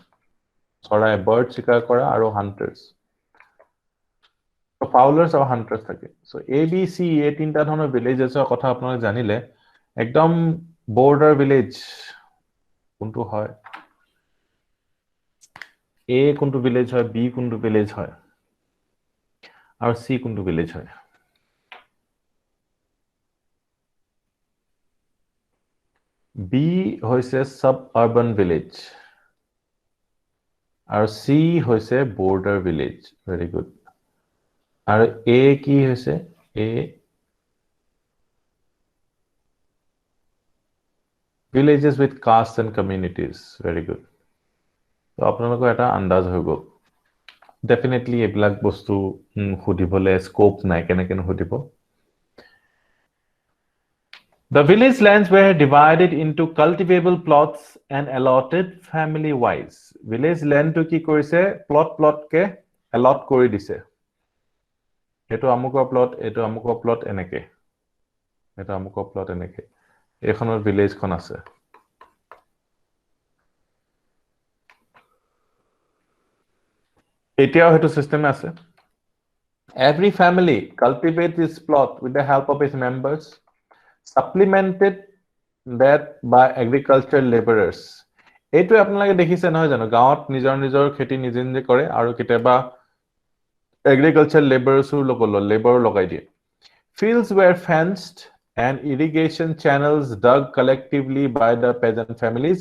চৰাই বাৰ্ড শিকাৰ কৰা আৰু হান্টাৰ্স ফাউলাৰ্ছ আৰু হাণ্টাৰ্ছ থাকে সো এ বি সি এই তিনটা ধৰণৰ ভিলেজেছৰ কথা আপোনালোকে জানিলে একদম বৰ্ডাৰ ভিলেজ কোনটো হয় এ কোনটো ভিলেজ হয় বি কোনটো ভিলেজ হয় আৰু সি কোনটো ভিলেজ হয় বি হৈছে সাব আৰবান ভিলেজ আৰু সি হৈছে বৰ্ডাৰ ভিলেজ ভেৰি গুড আৰু এ কি হৈছে এ villages with castes and communities very good তো আপোনালোকৰ এটা আন্দাজ হৈ গ'ল ডেফিনেটলি এইবিলাক বস্তু খুদিবলে স্কোপ নাই কেনেকে নুখুদিব The village lands were divided into cultivable plots and allotted family wise village land to কি কৰিছে plot কে allot কৰি দিছে এটো আমুকৰ plot এনেকে এটা আমুকৰ plot এনেকে এখনৰ ভিলেজ খন আছে এতিয়াও হেতু সিস্টেম আছে Every family cultivates its plot with the help of its members supplemented that by agricultural laborers এইটো আপোনালোকে দেখিছে নহয় জানো গাঁৱত নিজৰ খেতি নিজে কৰে আৰু কেতিয়াবা agricultural laborers labor লগাই দিয়ে Fields were fenced and irrigation channels dug collectively by the peasant families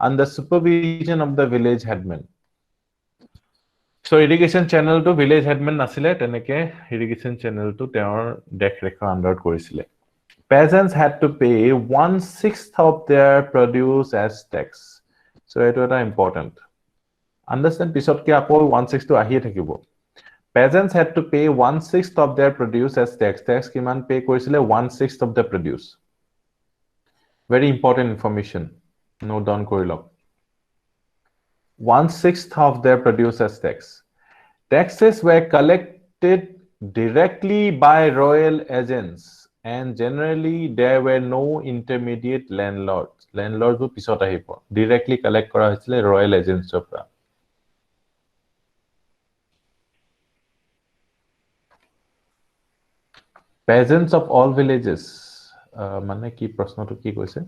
under supervision of the village headman. So irrigation channel to village headman nasile teneke irrigation channel to teor dekrekha under korisile. Peasants had to pay 1/6 of their produce as tax. So it was important. Understand pisot ke apo 1/6 to ahi thakibo. Peasants had to pay 1/6 of their produce as tax. Tax kiman pay korisile 1/6 of the produce. Very important information. Note down korilok. 1/6 of their produce as tax. Taxes were collected directly by royal agents and generally there were no intermediate landlords. Landlords who pisot ahibo. Directly collect kora hoisile royal agents opra. Peasants of all villages মানে কি প্ৰশ্নটো কি কৈছে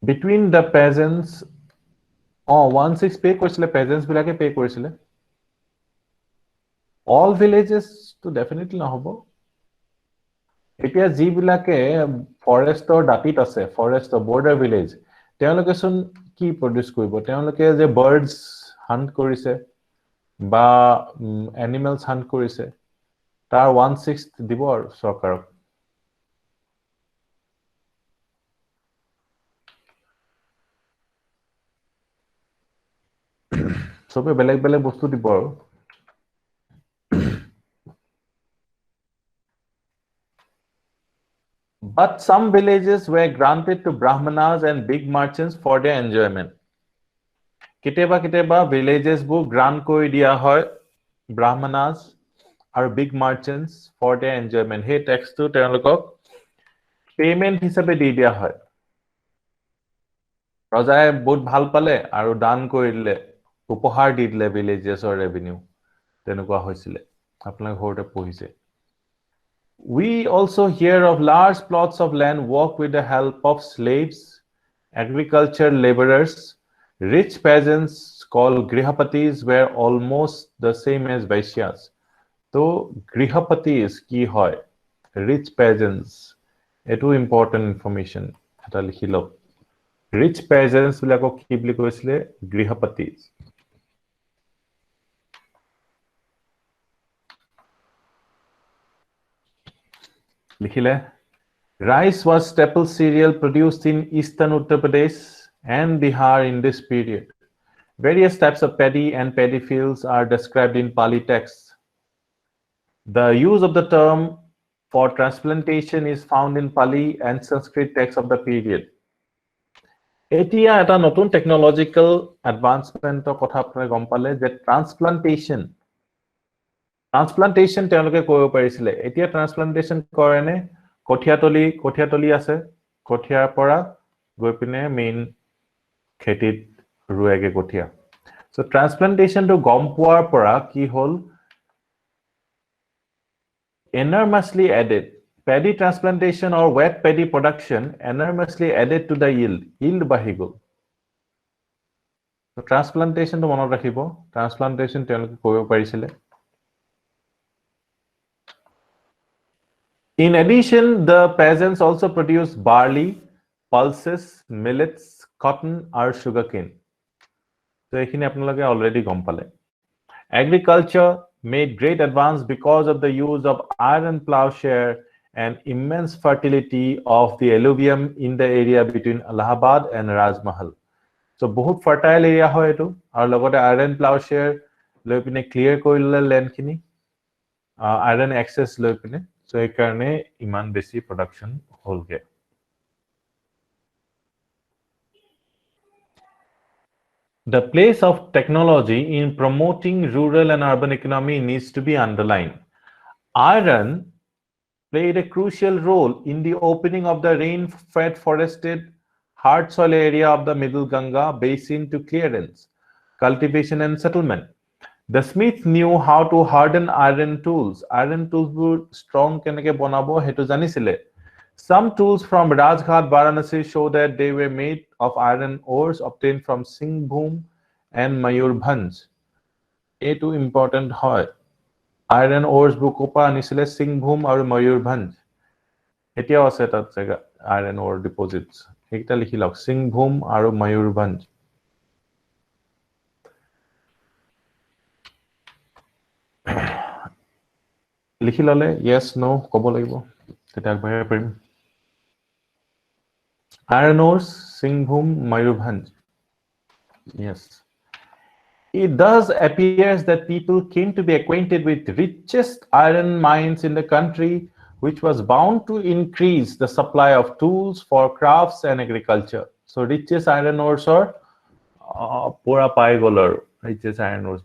between the peasants 1/6 pay কৰিছিলে peasants বিলাকে pay কৰিছিলে all villages to definitely নহব এতিয়া যি বিলাকে ফৰেষ্টৰ দাঁতিত আছে ফৰেষ্টৰ border village তেওঁলোকে চোন কি প্ৰডিউস কৰিব তেওঁলোকে যে birds hunt কৰিছে বা animals hunt কৰিছে তাৰ 1/6 দিব আৰু সৰকাৰক সবে বেলেগ বস্তু দিব আৰু But some villages were granted to Brahmanas and big merchants for their enjoyment. Kiteba villages bu grant koi dia hoy Brahmanas or big merchants for their enjoyment. Hey tax to telokok payment hisabe di dia hoy. Rajae bahut bhal pale aru dan korile upohar di dile villages or revenue. Tenokwa hoisile. Apnalok horte pohise. We also hear of large plots of land worked with the help of slaves, agriculture laborers. Rich peasants called grihapatis were almost the same as vaishyas. So grihapatis ki hoy? Rich peasants. Etu important information. Eta likhilo. Rich peasants bilako ki boli koisile grihapatis. Likhile rice was staple cereal produced in eastern Uttar Pradesh and Bihar in this period. Various types of paddy and paddy fields are described in Pali texts. The use of the term for transplantation is found in Pali and Sanskrit texts of the period. Etia eta notun technological advancement kotha apnai gom pale je transplantation তেওঁলোকে কৰিব পাৰিছিলে এতিয়া ট্ৰান্সপ্লান্টেশন কৰে নে কঠিয়াতলি আছে কঠিয়াৰ পৰা গৈ পিনে মেইন খেতিত ৰুৱেগে কঠিয়া So transplantation to গম পোৱাৰ পৰা কি হ'ল enormously added. Paddy transplantation or wet paddy production enormously added to the yield. Yield বাঢ়ি গ'ল. So transplantation to মনত ৰাখিব. Transplantation তেওঁলোকে কৰিব পাৰিছিলে. In addition, the peasants also produced barley, pulses, millets, cotton, or sugarcane. So এইখিনি আপোনালোকে already গম পালে. Agriculture made great advance because of the use of iron plowshare and immense fertility of the alluvium in the area between Allahabad and Rajmahal. So বহুত fertile area হয় এটো আৰু লগতে iron plowshare লৈ পিনে clear কৰি ললে land খিনি iron access লৈ পিনে so এই কাৰণে ইমান বেছি production হ'লগে The place of technology in promoting rural and urban economy needs to be underlined. Iron played a crucial role in the opening of the rain-fed forested hard soil area of the Middle Ganga basin to clearance, cultivation and settlement. The Smiths knew how to harden iron tools. Iron tools were strong keneke bonabo hetu janisile. Some tools from Rajghat, Varanasi show that they were made of iron ores obtained from Singhbhum and Mayurbhanj. A2 important hoy. Iron ores bu kopa anisile Singhbhum aru Mayurbhanj. Etiao ase tat jaga iron ore deposits. Ekta likhi lok Singhbhum aru Mayurbhanj. লিখি ললে yes no কব লাগিব তেতিয়া আগবাঢ়িব পাৰিম Iron ores, Singhbhum, Mayurbhanj. Yes. It thus appears that people came to be acquainted with richest iron mines in the country, which was bound to increase the supply of tools for crafts and agriculture. So richest iron ores are pura paigolor, richest iron ores.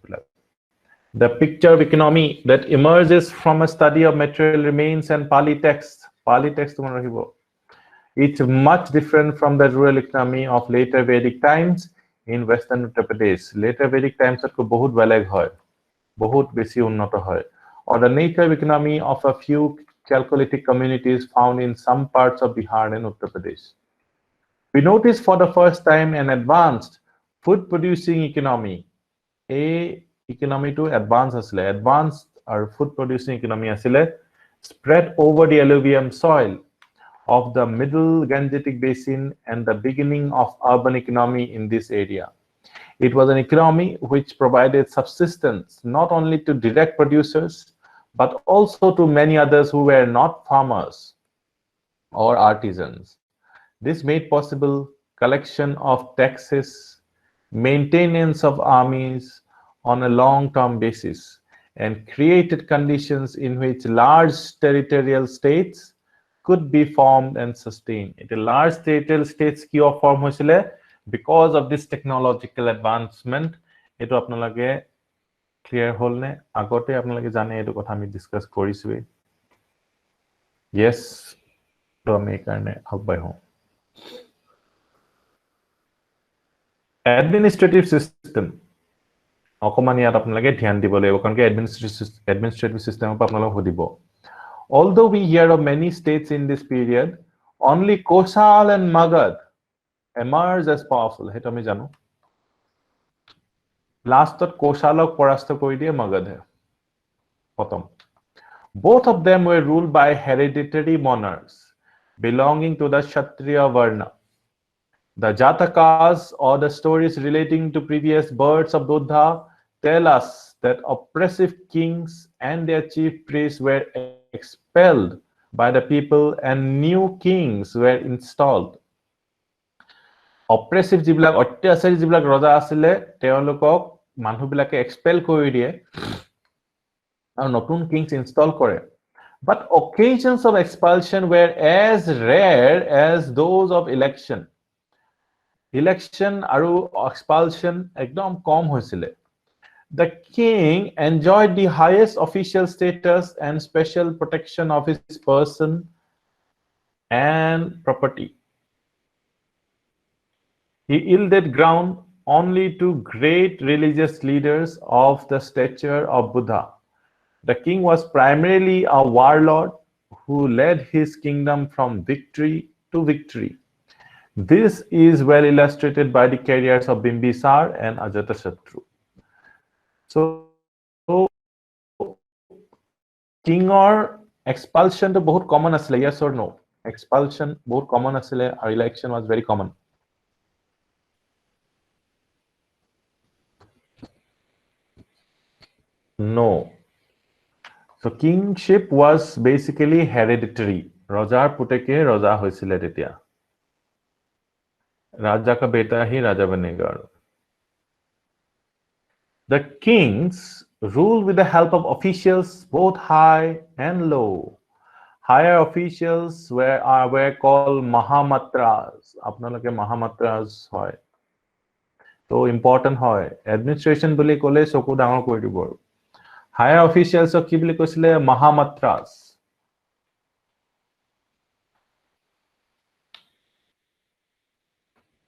The picture of economy that emerges from a study of material remains and Pali text. Pali text it's much different from the rural economy of later Vedic times in Western Uttar Pradesh. Later Vedic times ko bahut beleg hoy, bahut besi unnoto hoy. Or the nature of economy of a few Chalcolithic communities found in some parts of Bihar and Uttar Pradesh. We notice for the first time an advanced food-producing economy. A economy to advance asile, advanced or food-producing economy asile, spread over the alluvium soil of the middle Gangetic basin and the beginning of urban economy in this area. It was an economy which provided subsistence not only to direct producers, but also to many others who were not farmers or artisans. This made possible collection of taxes, maintenance of armies on a long-term basis, and created conditions in which large territorial states could be formed and sustained. It a large territorial states ki form hoisile because of this technological advancement. Eto apnalage clear hol ne agote apnalage jane eto kotha ami discuss korisue. Yes, to ami karne agbai hu. Administrative system. অকমান ইয়াত আপোনালোকে ধ্যান দিব লাগিব কাৰণ কি administrative system op আপোনালোক হদিব Although we hear of many states in this period, only Kosal and Magad emerge as powerful. Heto ami jano. Last tot Kosalok parasto kori diye Magad hai. Prothom. Both of them were ruled by hereditary monarchs belonging to the Kshatriya Varna. The Jatakas or the stories relating to previous births of Dodha tell us that oppressive kings and their chief priests were expelled by the people and new kings were installed. Oppressive jiblak অত্যাচাৰী jiblak ৰজা আছিল তেওঁলোকক মানুহবিলাকে expel কৰি দিয়ে আৰু নতুন kings install কৰে. But occasions of expulsion were as rare as those of election. Election আৰু expulsion একদম কম হৈছিলে. The king enjoyed the highest official status and special protection of his person and property. He yielded ground only to great religious leaders of the stature of Buddha. The king was primarily a warlord who led his kingdom from victory to victory. This is well illustrated by the careers of Bimbisar and Ajatashatru. So, king or expulsion to bahut common asile, yes or no? Expulsion bahut common asile, our election was very common. No. So kingship was basically hereditary. Rajar puteke raja hoisile tetia. Raja ka beta hi raja banega. The kings ruled with the help of officials both high and low. Higher officials were called Mahamatras. Apnaloke Mahamatras hoy. So important hoy. Administration boli kole soku dangor kori dibo. Higher officials ki boli koisile Mahamatras.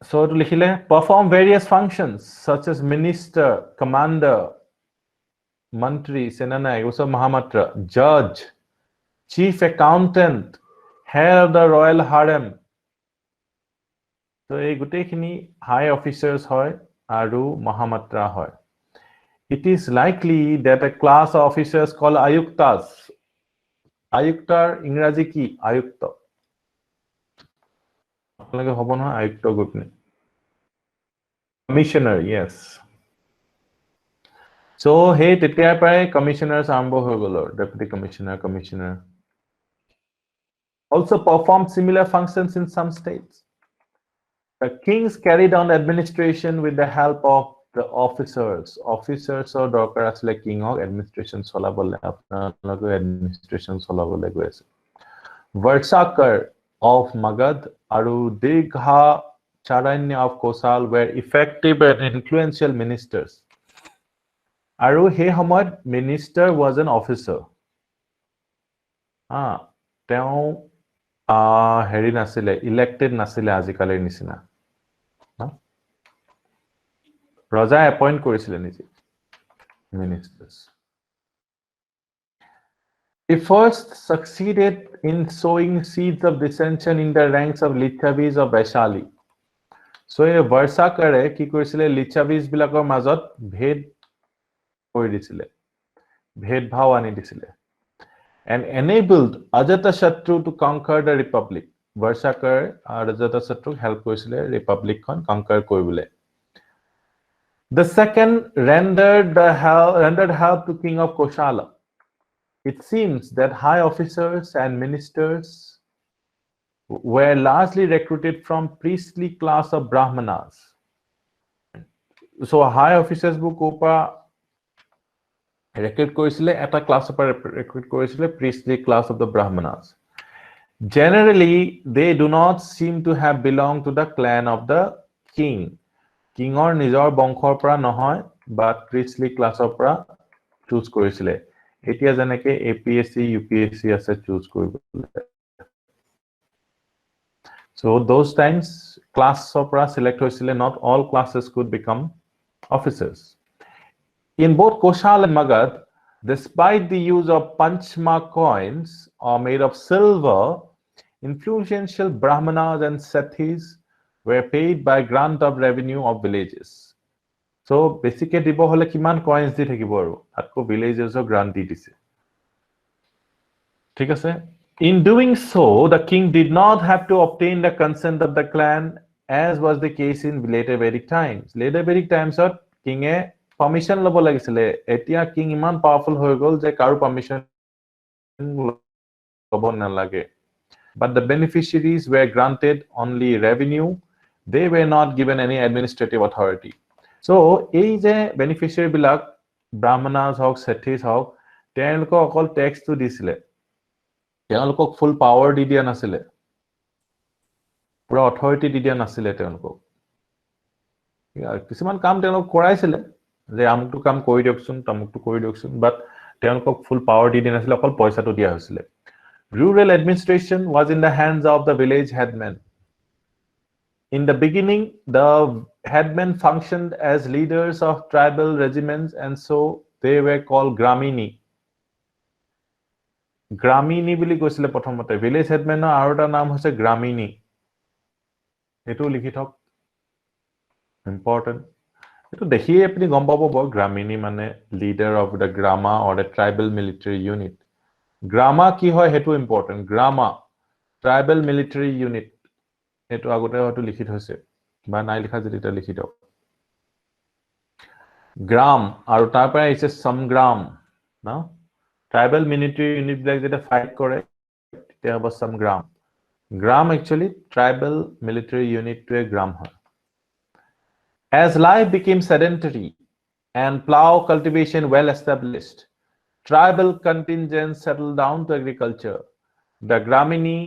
So to likhile perform various functions such as minister, commander, mantri, senanayak, also Mahamatra, judge, chief accountant, head of the royal harem. So ei gutekhini high officers hoy aru Mahamatra hoy. It is likely that a class of officers called ayuktas. Ayuktar ingraji ki ayukta. Apnaloke hobo na ayukta gopni. Commissioner, yes. So, hey, tetiar pare commissioners arambho hoy golo, deputy commissioner. Also performed similar functions in some states. The kings carried on administration with the help of the officers. Officers or dorkar asile king ok administration solabole apnaloke administration solabole goise. Varsakar of Magad aru Digha Charanya of Kosal were effective and influential ministers. Aru he hamad minister was an officer. Teo heri nasile, elected nasile azikaler nisina. Raja appoint korisile niji ministers. He first succeeded in sowing seeds of dissension in the ranks of Lichavis of Vaishali. So a Varsakare ki korisile Lichavis bilakor majot bhed kori disile. Bhed bhav ani disile. And enabled Ajatashatru to conquer the republic. Varsakar Ajatashatru help korisile republic kon conquer koribole. The second rendered help to king of Koshala. It seems that high officers and ministers were largely recruited from priestly class of Brahmanas. So high officers bu kopa recruit korisile eta class of recruit korisile priestly class of the Brahmanas. Generally, they do not seem to have belonged to the clan of the king. King or nijor bongkhor pra nohoy, but priestly class of pra choose korisile. Etia janeke APSC, UPSC ase choose koribole. So those times class of pra select hoisile, not all classes could become officers. In both Koshal and Magad, despite the use of Panchma coins or made of silver, influential Brahmanas and Sathis were paid by grant of revenue of villages. So basically dibo hole kiman coins di thakibo aru atko villages o grant di dise. Thik ase? In doing so, the king did not have to obtain the consent of the clan, as was the case in later Vedic times. Later Vedic times king e permission lobo lagisile. Etia king iman powerful hoy gol je karu permission lobo nalage. But the beneficiaries were granted only revenue. They were not given any administrative authority. So ei je beneficiary bilak Brahmanas hok, Sathis hok, telko okol tax to disile. Telko full power di dia nasile. Pura authority di dia nasile telko. Kisiman kam telko koraisile. Je amuk to kam kori dioksun, tamuk to kori dioksun, but telko full power di dia nasile okol paisa to dia hoisile. Rural administration was in the hands of the village headmen. In the beginning, the headmen functioned as leaders of tribal regiments, and so they were called Gramini. Gramini বুলি কৈছিলে প্ৰথমতে village হেডমেনৰ আৰু এটা নাম হৈছে Gramini. এটো লিখি থক ইম্পৰ্টেন্ট এটো দেখিয়ে আপুনি গম পাব Gramini মানে leader of the Grama or the tribal military unit. Grama কি হয় হেতু important Grama tribal military unit এটো আগতে হয়তো লিখি থৈছে বা নাই লিখা যদি এটা লিখি দাও গ্রাম আর তারপরে আছে সংগ্রাম না ট্রাইবাল মিলিটারি ইউনিট বিলাক যেটা ফাইট করে এটা হবে সংগ্রাম গ্রাম actually tribal military unit to a গ্রাম হয় as life became sedentary and plow cultivation well established tribal contingents settled down to agriculture the Gramini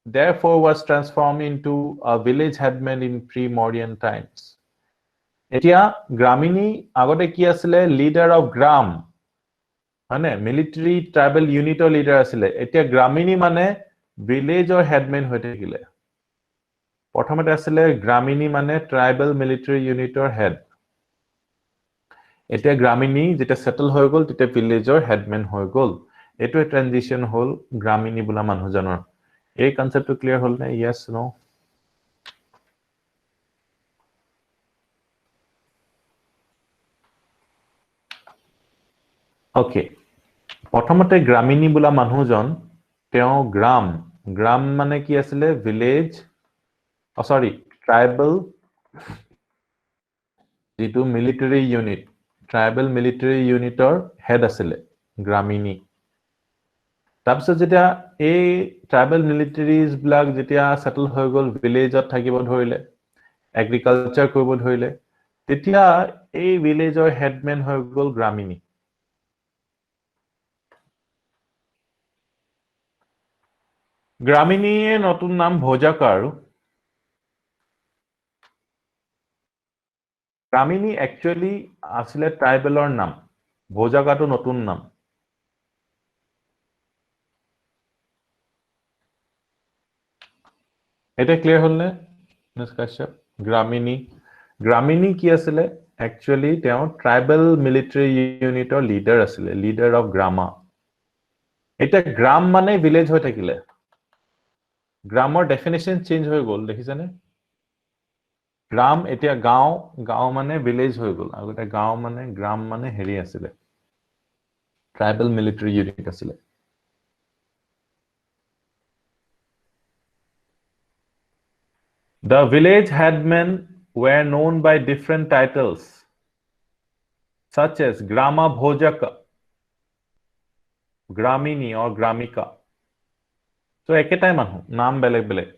therefore was transformed into a village headman in pre-modern times. Etia Gramini agode ki asile leader of Gram. Hane military tribal unit or leader asile. Etia Gramini mane village or headman hoye thakile. Prothomete asile Gramini mane tribal military unit or head. Etia Gramini jeta settle hoye gol tete village or headman hoye gol. Eto a transition hol Gramini bula manhu janor. A concept to clear hole na yes no okay প্ৰথমতে গ্ৰামিনী বুলা মানুহজন তেও গ্ৰাম মানে কি আছিল village সৰি ট্ৰাইবাল যেটো military unit ট্ৰাইবাল military ইউনিটৰ হেড আছিল গ্ৰামিনী তাৰপিছত যেতিয়া এই ট্ৰাইবাল মিলিটাৰিজ ব্লক যেতিয়া সেটল হৈ গল ভিলেজত থাকিব ধৰিলে এগ্ৰিকালচাৰ কৰিব ধৰিলে তেতিয়া এই ভিলেজৰ হেডম্যান হৈ গল গ্ৰামিনী গ্ৰামিনীয়ে নতুন নাম ভোজাকাৰ গ্ৰামিনী একচুয়ালি আসলে ট্ৰাইবেলৰ নাম ভোজাকাটো নতুন নাম এটা ক্লিয়াৰ হল না নিষ্কাশ্যপ গ্ৰামিনী কি আসলে একচুয়ালি তেও ট্ৰাইবেল মিলিটাৰি ইউনিটৰ লিডাৰ আসলে লিডাৰ অফ গ্ৰামা এটা গ্ৰাম মানে ভিলেজ হৈ থাকিলে গ্ৰামৰ ডেফিনেশন চেঞ্জ হৈ গল দেখিছানে গ্রাম এতিয়া গাঁও মানে ভিলেজ হৈ গল আগতে গাঁও মানে গ্রাম মানে হেৰি আসলে ট্রাইবেল মিলিটারি ইউনিট আসলে The village headmen were known by different titles, such as Grama Bhojaka, Gramini or Gramika. So, eketai manu, naam beleg.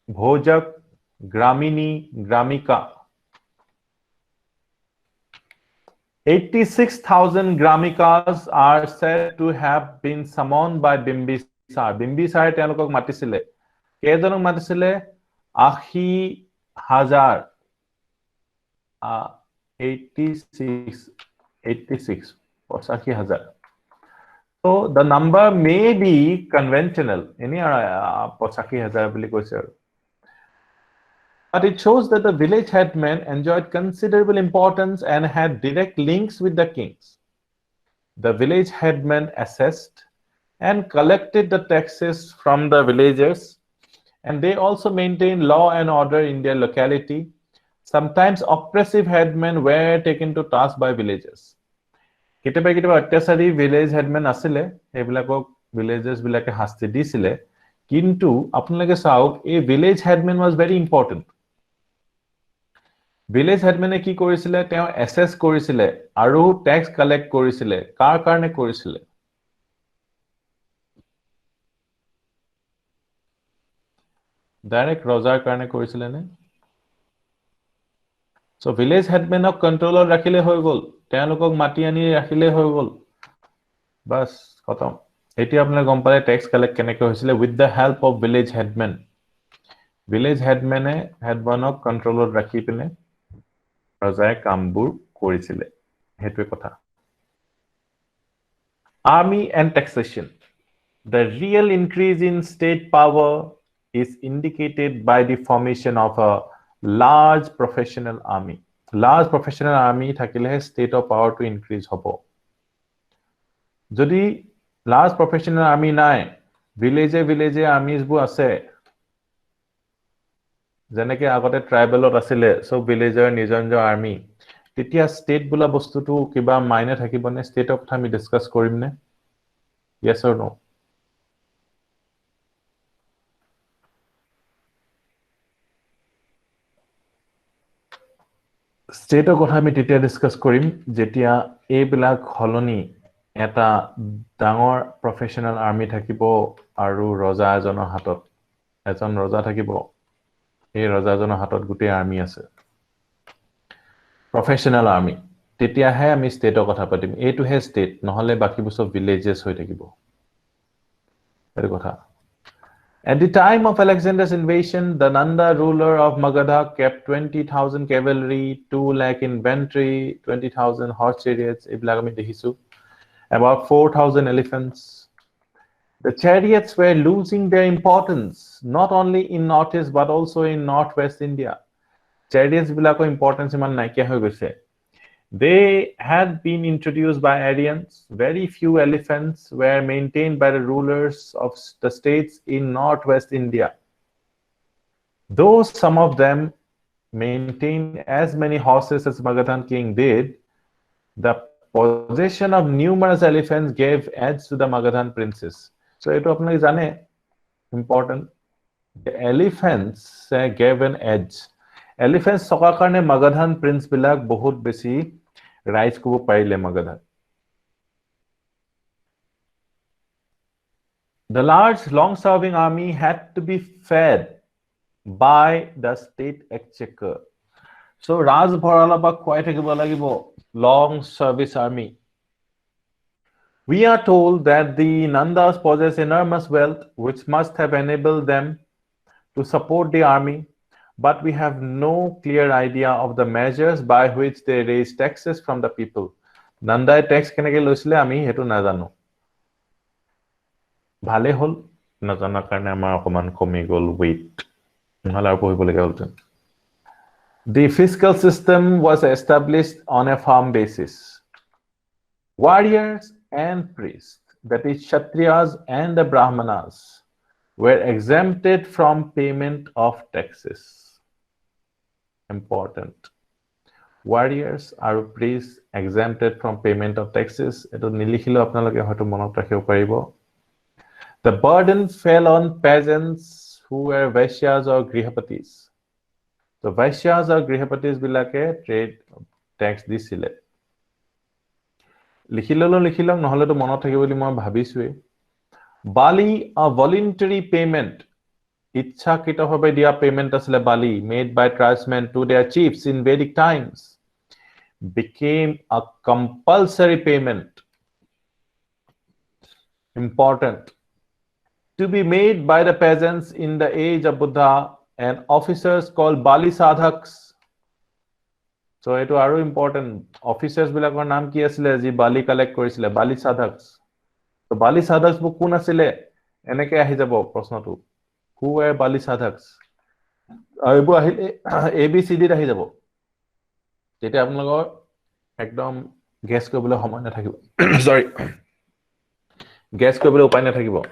Bhojak, Gramini, Gramika. 86,000 Gramikas are said to have been summoned by Bimbisar. Bimbisar telokok matisile. Kejonok matisile 80,000 86 or 80,000 so the number may be conventional any 80,000 boli koise but it shows that the village headmen enjoyed considerable importance and had direct links with the kings the village headmen assessed and collected the taxes from the villagers and they also maintained law and order in their locality. Sometimes oppressive headmen were taken to task by villagers. Keteba অত্যাচাৰী village headmen asile, ebilakok villagers bilake hasti disile, kintu apnalage saok a village headman was very important. Village headman e ki korisile, teo assess korisile, aru tax collect korisile, kar karne korisile. Direct Rojar karne korisile ne? So village headman of controller rakhile hoy gol. Telokok mati ani rakhile hoy gol. Bas khatam. Eti apnale gom pale tax collect keneke hoisile with the help of village headman. Village headman e headman of controller rakhi pine Rojai kambur korisile. Hetue kotha. Army and taxation. The real increase in state power is indicated by the formation of a Large professional army. Large professional army থাকিলেহে state of power to increase হ'ব. যদি large professional army নাই, village armies বোৰ আছে, যেনেকে আগতে ট্ৰাইবেলত আছিলে সব ভিলেজৰ নিজৰ নিজৰ আৰ্মি, তেতিয়া ষ্টেট বোলা বস্তুটো কিবা মাইনে থাকিবনে? ষ্টেটৰ কথা আমি ডিছকাছ কৰিম নে? Yes or no? ষ্টেটৰ কথা আমি তেতিয়া ডিছকাছ কৰিম যেতিয়া এইবিলাক হলনি এটা ডাঙৰ প্ৰফেচনেল আৰ্মি থাকিব আৰু ৰজা এজনৰ হাতত এজন ৰজা থাকিব, এই ৰজাজনৰ হাতত গোটেই আৰ্মি আছে, প্ৰফেচনেল আৰ্মি, তেতিয়াহে আমি ষ্টেটৰ কথা পাতিম। এইটোহে ষ্টেট, নহলে বাকীবোৰ সব ভিলেজেছ হৈ থাকিব। এইটো কথা। At the time of Alexander's invasion, the Nanda ruler of Magadha kept 20,000 cavalry, 2 lakh infantry, 20,000 horse chariots, about 4,000 elephants. The chariots were losing their importance, not only in Northeast but also in Northwest India. Chariots bilako importance iman naikia hoi goise. They had been introduced by Aryans. Very few elephants were maintained by the rulers of the states in Northwest India. Though some of them maintained as many horses as Magadhan king did, the possession of numerous elephants gave edge to the Magadhan princes. So eto apnaloke jane important, the elephants gave an edge. Elephants থকা কাৰণে Magadhan prince বিলাক বহুত বেছি ৰাইজ কৰিব পাৰিলে Magadhan. The large long-serving army had to be fed by the state exchequer. So Raj Bharala ba khwai thakibo lagibo long service army. We are told that the Nandas possess enormous wealth which must have enabled them to support the army, but we have no clear idea of the measures by which they raise taxes from the people. Nandai tax keneke loisile ami hetu najano. Bhale hol najana karne amar okoman komi gol weight. Nhala pohibo lage holten. The fiscal system was established on a farm basis. Warriors and priests, that is Kshatriyas and the Brahmanas, were exempted from payment of taxes. Important. Warriors are priests exempted from payment of taxes. Eto nilikhilo apnaloke hoyto monot rakhibo paribo. The burden fell on peasants who were Vaishyas or Grihapatis. So Vaishyas or Grihapatis bilake trade tax disile. Likhilong নহলে to monot থাকিব বুলি মই ভাবিছোৱে. Bali, a voluntary payment, ইচ্ছাকৃতভাৱে দিয়া payment asile Bali, made by tribesmen to their chiefs in Vedic times, became a compulsory payment. Important. To be made by the peasants in the age of Buddha and officers called Bali Sadhaks. So eto aru important. Officers bilakor naam ki asile ji Bali collect korisile, Bali Sadhaks. So Bali Sadhaks bu kun asile eneke ahi jabo proshnotu. Who were Bali Sadhaks? Ebu ahile ABCD ahi jabo. Tete apnalogor ekdom guess koribole homoy nathakibo. Sorry. Guess koribole upay nathakibo.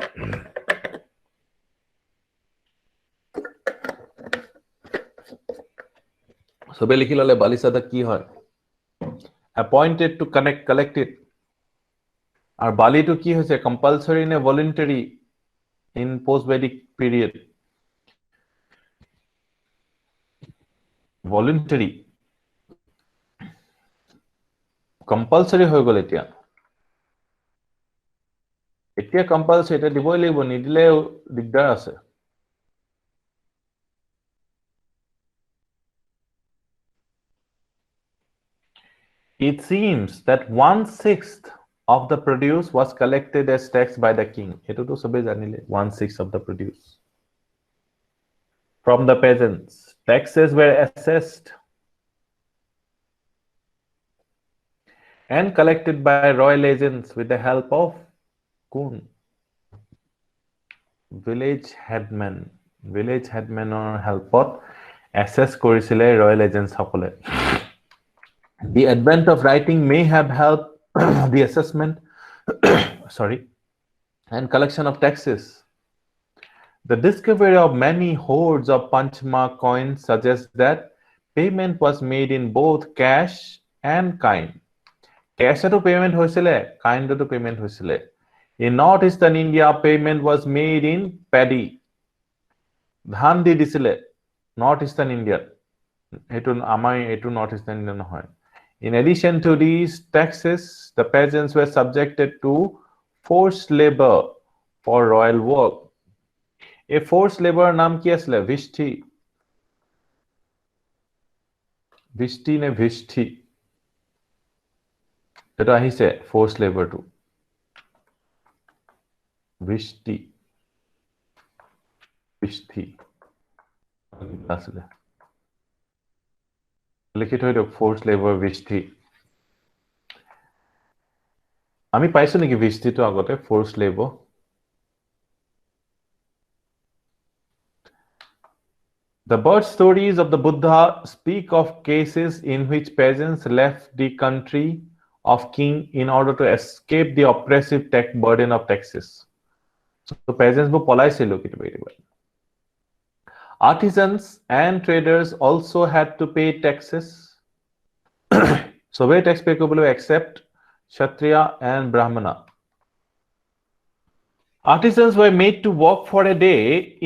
সবে লিখি ললে Bali Sadhak কি হয়? Appointed to collect it. Are Bali to কি হয়েছে? Compulsory নে voluntary in post-Vedic period? Voluntary. Compulsory হৈ গল এতিয়া। এতিয়া compulsory, এটা দিবই লাগিব, নিদিলে দিগদাৰ আছে। It seems that 1/6 of the produce was collected as tax by the king. Eto to sobe janile, 1/6 of the produce. From the peasants, taxes were assessed and collected by royal agents with the help of Kun. Village headmen or helpot assess korisile royal agents সকলে. The advent of writing may have helped the assessment and collection of taxes. The discovery of many hoards of punchmark coins suggests that payment was made in both cash and kind. Cash to payment hoisile, kind to payment hoisile. In northeastern India, payment was made in paddy. Dhan di disile, northeastern India. Etu amai etu northeastern India nohoy. In addition to these taxes, the peasants were subjected to forced labor for royal work. A forced labor naam ki asle? Vishti. Vishti ne Vishti. Eta ahise forced labor to. Vishti. Vishti. Asle. লিখিত হইতো forced labor Vishti. আমি পাইছো নেকি Vishti তো আগতে forced labor? The birth stories of the Buddha speak of cases in which peasants left the country of king in order to escape the oppressive tax burden of taxes. So peasants bo palaisilo kitu beriba. Artisans and traders also had to pay taxes. So we tax pay kobolo except Kshatriya and Brahmana. Artisans were made to work for a day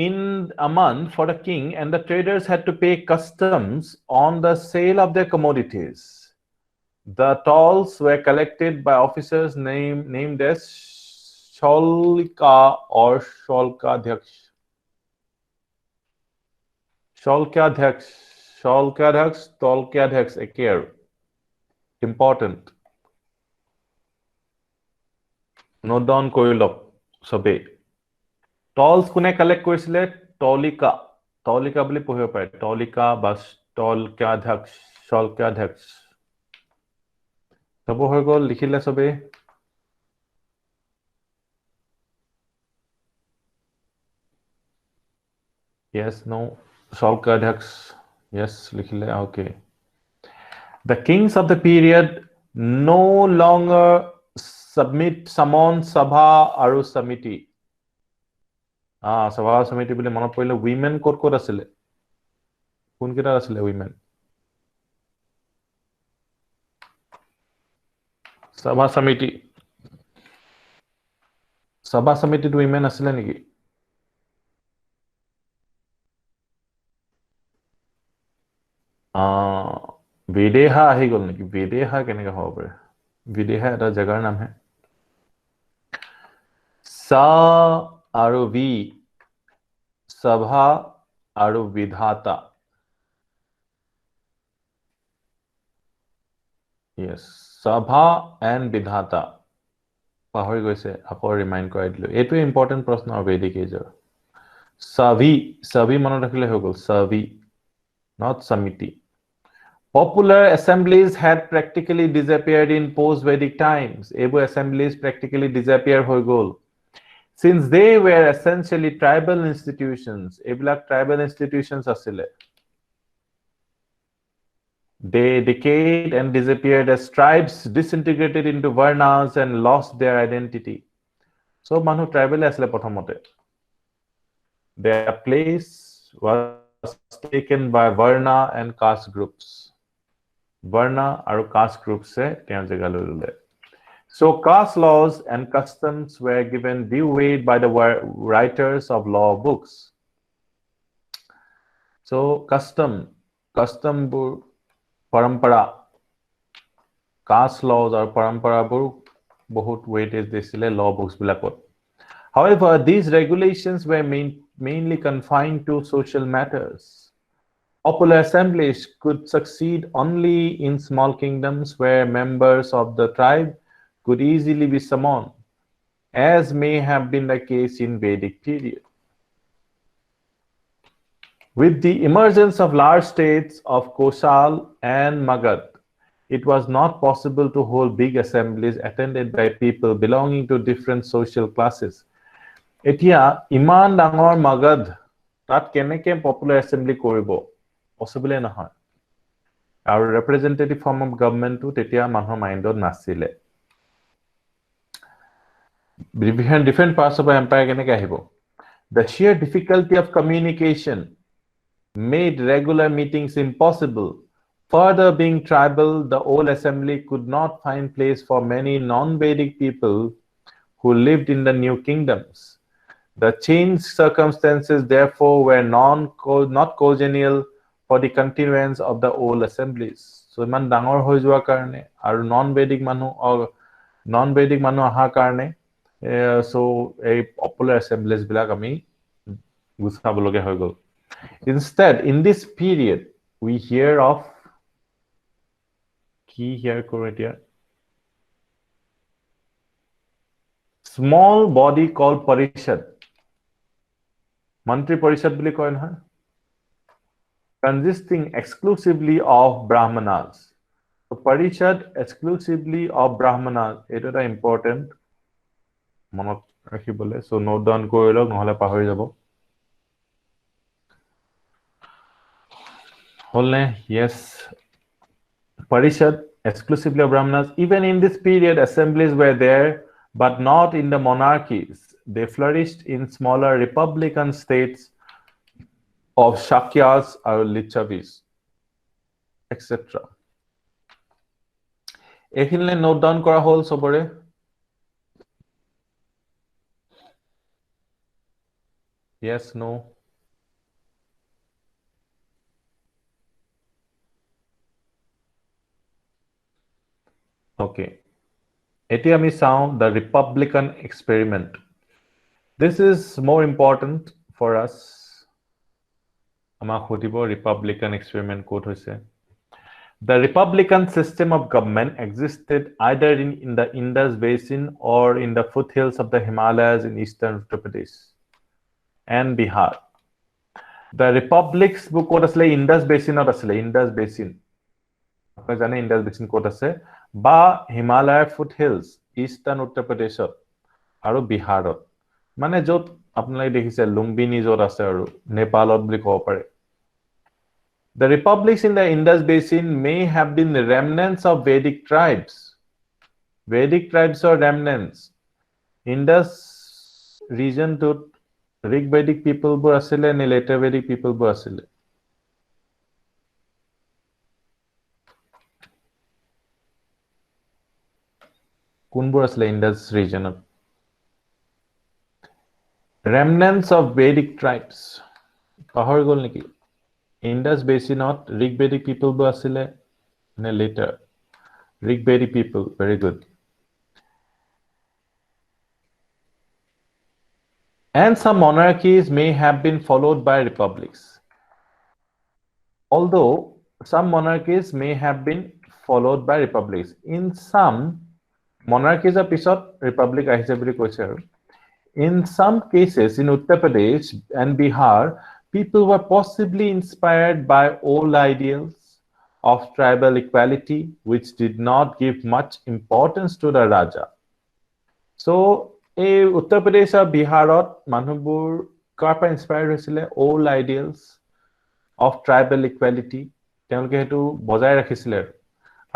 in a month for the king, and the traders had to pay customs on the sale of their commodities. The tolls were collected by officers named as Sholka or Sholkadhyaksh. Sholkadhyaksh, Sholkadhyaksh, Tolkadhyaksh, a care. Important. Note down koilop. Sobe. Tolls kune collect korisile Tolika. Tolika boli pohibo pare. Tolika bas Tolkadhyaksh, Sholkadhyaksh. Sobo hoy gol likhile sobe. Yes, no. Sholkadhyaksh. Yes, likhile. Okay. The kings of the period no longer summon sabha aru samiti. Sabha samiti bole monot poile women kot asile. Kun kita asile women. Sabha samiti. Sabha samiti to women asile niki. Videha ahi gol niki. Videha keneka hobo pare. Videha eta jagar naam hai. Sa aru vi sabha aru vidhata. Yes, sabha and vidhata. Pahori goise apo remind korai dilu. Etu important prashno Vedic age. Savi mano rakhile hoy gol. Savi, not samiti. Popular assemblies had practically disappeared in post-Vedic times. Ebu assemblies practically disappeared hoy gol. Since they were essentially tribal institutions, ebilak tribal institutions asile. They decayed and disappeared as tribes disintegrated into varnas and lost their identity. So manu tribal asile prothomote. Their place was taken by varna and caste groups. Varna aru caste groups se tya jaga lole. So caste laws and customs were given due weight by the writers of law books. So custom parampara, caste laws or parampara bur bahut weightage desile law books bilakot. However, these regulations were mainly confined to social matters. Popular assemblies could succeed only in small kingdoms where members of the tribe could easily be summoned, as may have been the case in Vedic period. With the emergence of large states of Kosal and Magad, it was not possible to hold big assemblies attended by people belonging to different social classes. Etia iman dangor Magad tat keneke popular assembly koribo. possible নহয় আৰু representative form of government to তেতিয়া মানুহৰ মাইণ্ডত নাছিলে different parts of the empire কেনেকৈ আহিব the sheer difficulty of communication made regular meetings impossible further being tribal the old assembly could not find place for many non-Vedic people who lived in the new kingdoms the changed circumstances therefore were not congenial for the continuance of the old assemblies so iman dangor hoi joa karone aru non-Vedic manu aha karone so a popular assemblies bilak ami gusabologe hoy gol instead in this period we hear of key here koretia small body called parishad mantri parishad bili koy na consisting exclusively of brahmanas so parishad exclusively of brahmanas it is important monot rakhibole so note down koilo নহলে পাহৰি যাব হলনে yes parishad exclusively of brahmanas even in this period assemblies were there but not in the monarchies they flourished in smaller republican states of Shakyas or Lichavis etc এখিনলে note down কৰা হল সবৰে yes no okay এতিয়া আমি চাও the republican experiment this is more important for us আমাক সুধিব republican experiment ক'ত হৈছে The republican system of government existed either in the Indus basin or in the foothills of the Himalayas in eastern Uttar Pradesh and Bihar. The republics book ক'ত আছিল Indus basin ত আছিল Indus basin আপুনি জানে Indus basin ক'ত আছে বা Himalaya foothills eastern Uttar Pradeshত আৰু বিহাৰত মানে যত আপোনালোকে দেখিছে লুম্বিনী যত আছে আৰু নেপালত বুলি ক'ব পাৰে The republics in the Indus basin may have been the remnants of Vedic tribes. Vedic tribes are remnants. Indus region to Rig Vedic people bur asile ne later Vedic people bur asile. Kun bur asile Indus region. Remnants of Vedic tribes. Pahar gol niki. Indus basinot Rig Vedic people bur asile ne later Rig Vedic people very good and some monarchies may have been followed by republics although some monarchies may have been followed by republics in some monarchies are pisot republic ahise boli koise in some cases in Uttar Pradesh and Bihar people were possibly inspired by old ideals of tribal equality, which did not give much importance to the Raja. So, Uttar Pradesh and Biharot, Manubur, Karpa inspired old ideals of tribal equality. তেওঁলোকে হেতু বজাই ৰাখিছিলে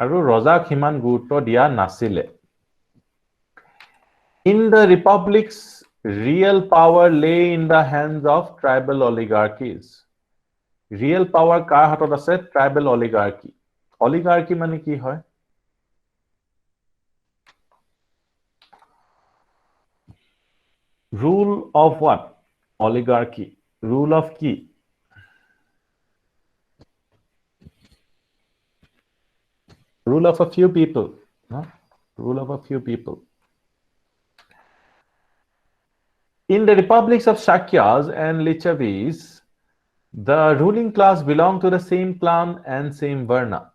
আৰু ৰজাক হিমান গুৰুত্ব দিয়া নাছিলে In the republics real power lay in the hands of tribal oligarchies. Real power কাৰ হাতত আছে tribal oligarchy. Oligarchy মানে কি হয়? Rule of what? Oligarchy. Rule of কি? Rule of a few people. Huh? Rule of a few people. In the republics of Shakyas and Lichavis, the ruling class belonged to the same clan and same varna.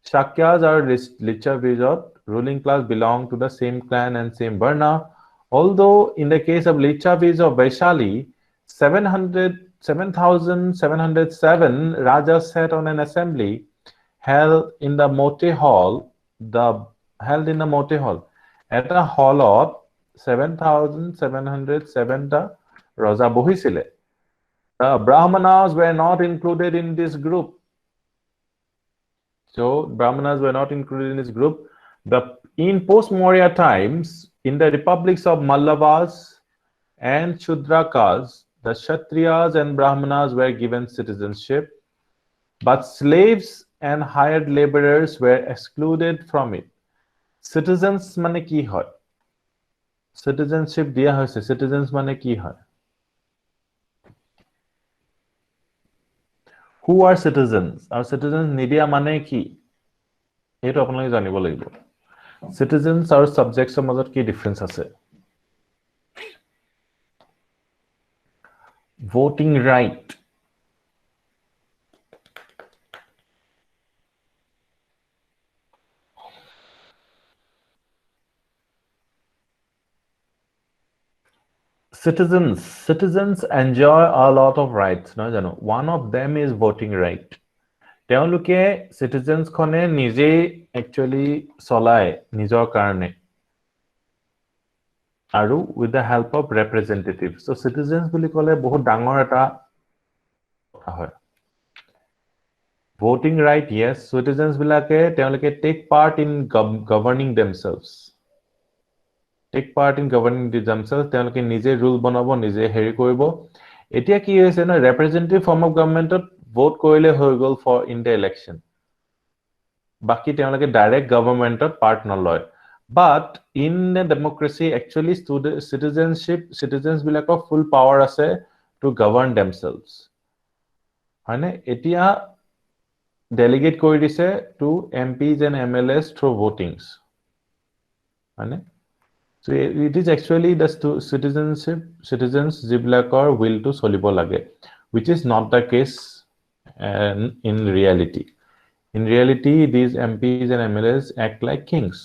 Shakyas or Lichavis ruling class belonged to the same clan and same varna. Although in the case of Lichavis of Vaishali, 7,707 Rajas sat on an assembly held in the Mote Hall. At a hall of 7,707 টা ৰজা বহিছিলে Brahmanas were not included in this group. So Brahmanas were not included in this group. In post-Maurya times, in the republics of Mallavas and Shudrakas, the Kshatriyas and Brahmanas were given citizenship, but slaves and hired laborers were excluded from it. Citizens mane ki hoy? Citizenship diya hoise. Citizens mane ki hoy? Who are citizens? Our citizens nidia mane ki? Eto apnaloke janibo lagibo. Citizens are subjects of major ki difference ase. Voting right. Citizens enjoy a lot of rights. No, jano. One of them is voting right. তেওঁলোকে citizens খনে নিজে actually চলায় নিজৰ কাৰণে আৰু with the help of representatives. So citizens বুলি ক'লে বহুত ডাঙৰ এটা কথা হয়. Voting right, yes. Citizens বিলাকে তেওঁলোকে take part in governing themselves. Take part in governing themselves. তেওঁলোকে নিজে rule বনাব, নিজে হেৰি কৰিব. এতিয়া কি হৈছে না representative form of government vote কৰিলে হৈ গ'ল for in the election. বাকি তেওঁলোকে direct government part নলয়. But in a democracy, actually citizens বিলাকৰ full power আছে to govern themselves. হয়নে? এতিয়া delegate কৰি দিছে to MPs and MLAs through votings. হয়নে? So it is actually the citizens jiblakor will to solibo lage, which is not the case in reality. In reality, these MPs and MLAs act like kings.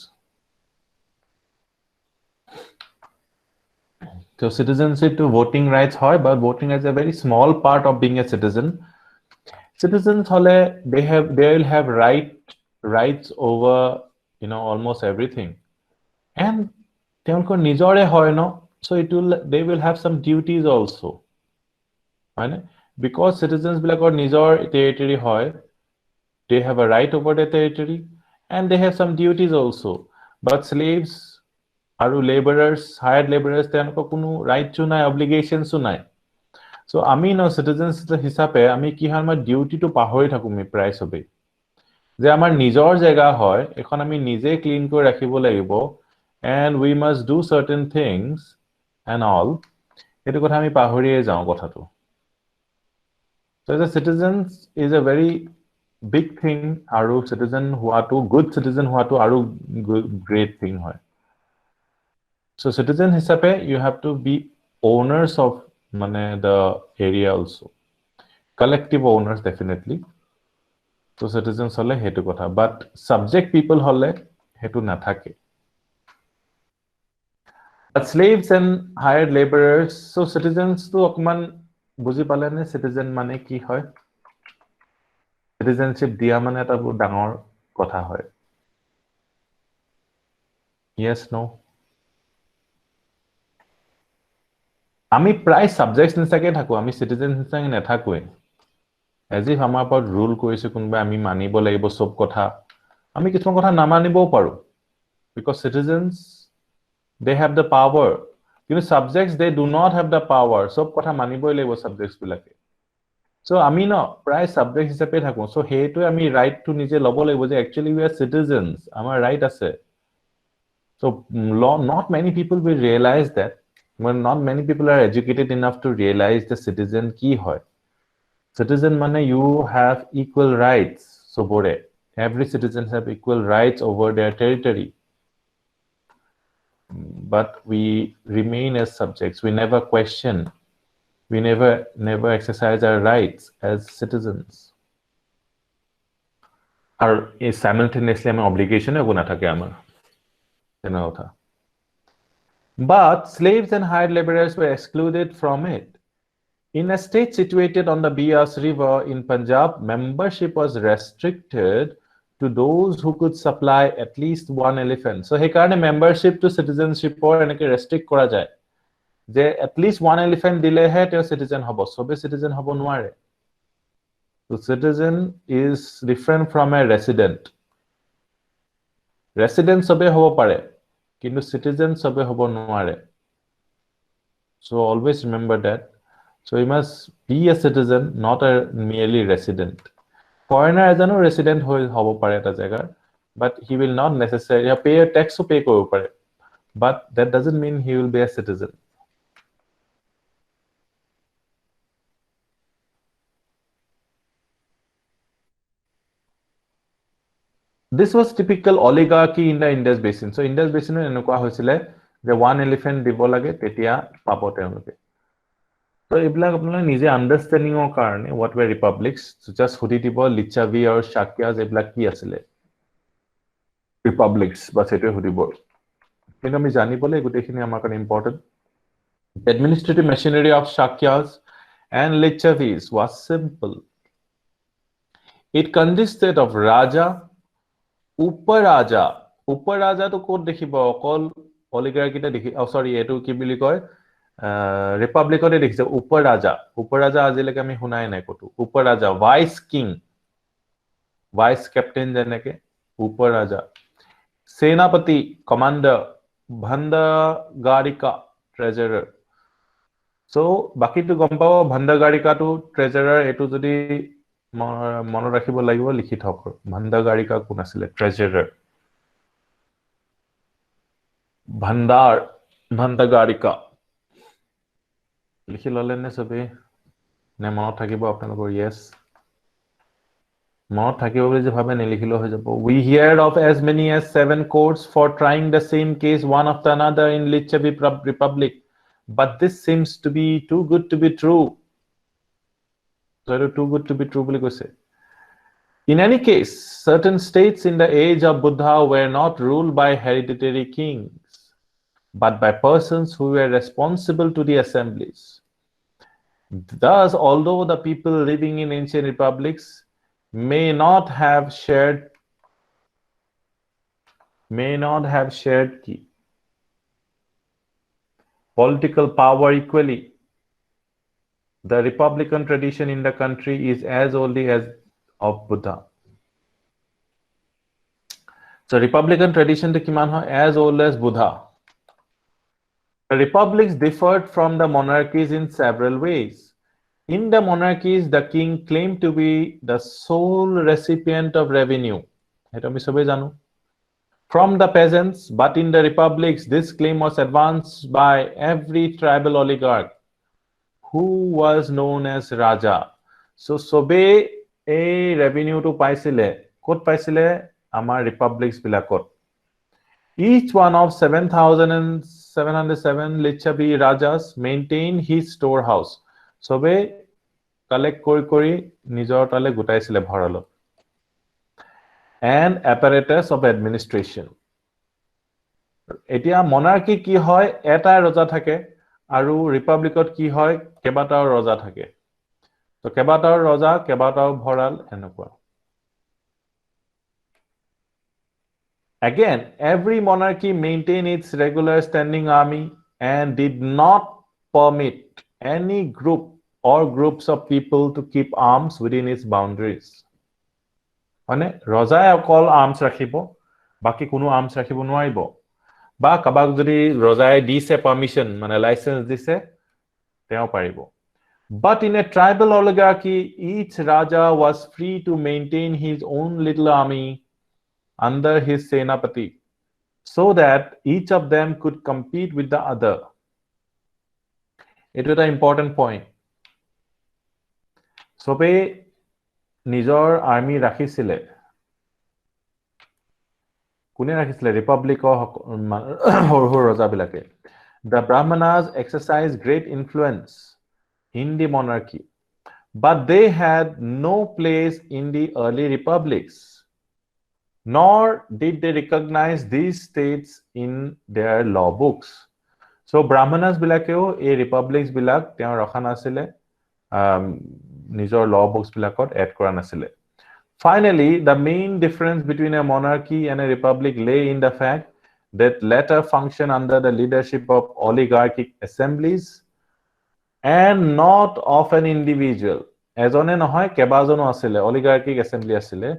So citizenship to voting rights hoy, but voting is a very small part of being a citizen. Citizens hole they will have rights over almost everything, and তেওঁলোকৰ নিজৰে হয় ন, so they will have some duties also. হয়নে? Because citizens বিলাকৰ নিজৰ territory হয়, they have a right over the territory and they have some duties also. But slaves আৰু laborers, hired laborers, তেওঁলোকৰ কোনো rights নাই, obligations নাই. So আমি citizens হিচাপে আমি কি হয় আমাৰ ডিউটিটো পাহৰি থাকো আমি প্ৰায় সবেই, যে আমাৰ নিজৰ জায়গা হয় এখন আমি নিজে ক্লিন কৰি ৰাখিব লাগিব, and we must do certain things and all. এটো কথা আমি পাহৰিয়ে যাও কথাটো. So as a citizens is a very big thing, আৰু citizen হোৱাটো, good citizen হোৱাটো আৰু great thing হয়. So citizen হিচাপে you have to be owners of the area also, collective owners definitely. So citizens হলে হেতু কথা, but subject people হলে হেতু নাথাকে. But slaves and hired laborers, so citizens to অকমান বুজি পালে নে citizen মানে কি হয়? Citizenship দিয়া মানে এটা বহুত ডাঙৰ কথা হয়. Yes, no? আমি প্ৰায় subjects নিচাকে থাকো, আমি citizens নিচাকে নাথাকোৱে. As if আমাৰ ওপৰত rule কৰিছে কোনবা, আমি মানিব লাগিব সব কথা. আমি কিছুমান কথা নামানিবও পাৰো, because citizens they have the power. Subjects they do not have the power. সব কথা মানিবই লাগিব subjects বিলাকে. So আমি প্ৰায় subjects হিচাপে থাকো. So হেইটো আমি right to নিজে লব লাগিব যে actually we are citizens, আমাৰ right আছে. So not many people will realize that. When not many people are educated enough to realize the citizen কি হয়. Citizen মানে you have equal rights. So every citizen have equal rights over their territory. But we remain as subjects. We never question. We never exercise our rights as citizens. Or simultaneously our obligation ego na thake amar. But slaves and hired laborers were excluded from it. In a state situated on the Bias River in Punjab, membership was restricted to those who could supply at least one elephant. So he karone membership to citizenship or enake restrict kora jay. যে at least one elephant দিলেহে তেওঁ citizen হ'ব সবে citizen হ'ব নোৱাৰে so citizen is different from a resident resident সবে হ'ব পাৰে কিন্তু citizen সবে হ'ব নোৱাৰে so always remember that so you must be a citizen not a merely resident foreigner এজনো resident হ'ব পাৰে এটা জায়গাৰ but he will not necessarily pay a tax to pay কৰিব পাৰে but that doesn't mean he will be a citizen this was typical oligarchy in the Indus basin so Indus basin এনেকুৱা হৈছিলে যে one elephant দিব লাগে তেতিয়া পাব তেওঁলোকে so এইবিলাক আপোনালোকে নিজে আন্ডাৰষ্টেণ্ডিংৰ কাৰণে what were republics so just সুধি দিব লিচ্ছাভি আৰু শাক্যাজ এইবিলাক কি আছিলে republics বা সেটো সুধিব কিন্তু আমি জানিবলৈ গোটেইখিনি আমাৰ কাৰণে important administrative machinery of Shakyas and Lichavis was simple it consisted of raja uparaja to code dekhibo all oligarchy ta dekhi oh sorry etu ki bili koy republic ode dekhise uparaja azileke ami hunai nai kotu uparaja vice king vice captain janeke uparaja senapati commander bhandagarika treasurer so baki to gom pao bhandagarika to treasurer etu jodi মনত ৰাখিব লাগিব লিখি থক ভান্দাগাৰিকা কোন আছিল ট্ৰেজাৰাৰ ভান্দাগাৰিকা লিখি ললে নে সবে নে মনত থাকিব আপোনালোকৰ yes মনত থাকিব বুলি যে ভাবে নিলিখিলো হৈ যাব we heard of as many as 7 courts for trying the same case one after another in Lichavi republic but this seems to be too good to be true so too good to be true বুলি কৈছে in any case certain states in the age of Buddha were not ruled by hereditary kings but by persons who were responsible to the assemblies thus although the people living in ancient republics may not have shared key political power equally the republican tradition in the country is as old as of Buddha so republican tradition to kiman hoy as old as Buddha the republics differed from the monarchies in several ways in the monarchies the king claimed to be the sole recipient of revenue eto ami sobe janu from the peasants but in the republics this claim was advanced by every tribal oligarch who was known as raja so sobe a revenue to paisile kot paisile amar republics bilakot each one of 7707 Lichavi rajas maintained his storehouse sobe collect kori nijor tale gutaisile bharalo and apparatus of administration etia monarchy ki hoy eta raja thake aru republicot ki hoy kebatao raja thake so kebatao raja kebatao bhoral enokwa again every monarchy maintained its regular standing army and did not permit any group or groups of people to keep arms within its boundaries মানে ৰজাই অকল arms ৰাখিব বাকি কোনো arms ৰাখিব নোৱাৰিব বা কাবাক যদি ৰজাই দিছে পাৰমিশন মানে লাইসেন্স দিছে তেওঁ পাৰিব but in a tribal oligarchy each raja was free to maintain his own little army under his senapati so that each of them could compete with the other it was an important point sobe nijor army rakhisile kune rakhisile republic hor raja bilake the brahmanas exercised great influence in the monarchy but they had no place in the early republics nor did they recognize these states in their law books so brahmanas bilakeo a republics bilak teo rakha nasile nijor law books bilakot add kora nasile finally the main difference between a monarchy and a republic lay in the fact that later function under the leadership of oligarchic assemblies and not of an individual. এজনে নহয় কেবাজনো আছিলে oligarchic assembly আছিলে,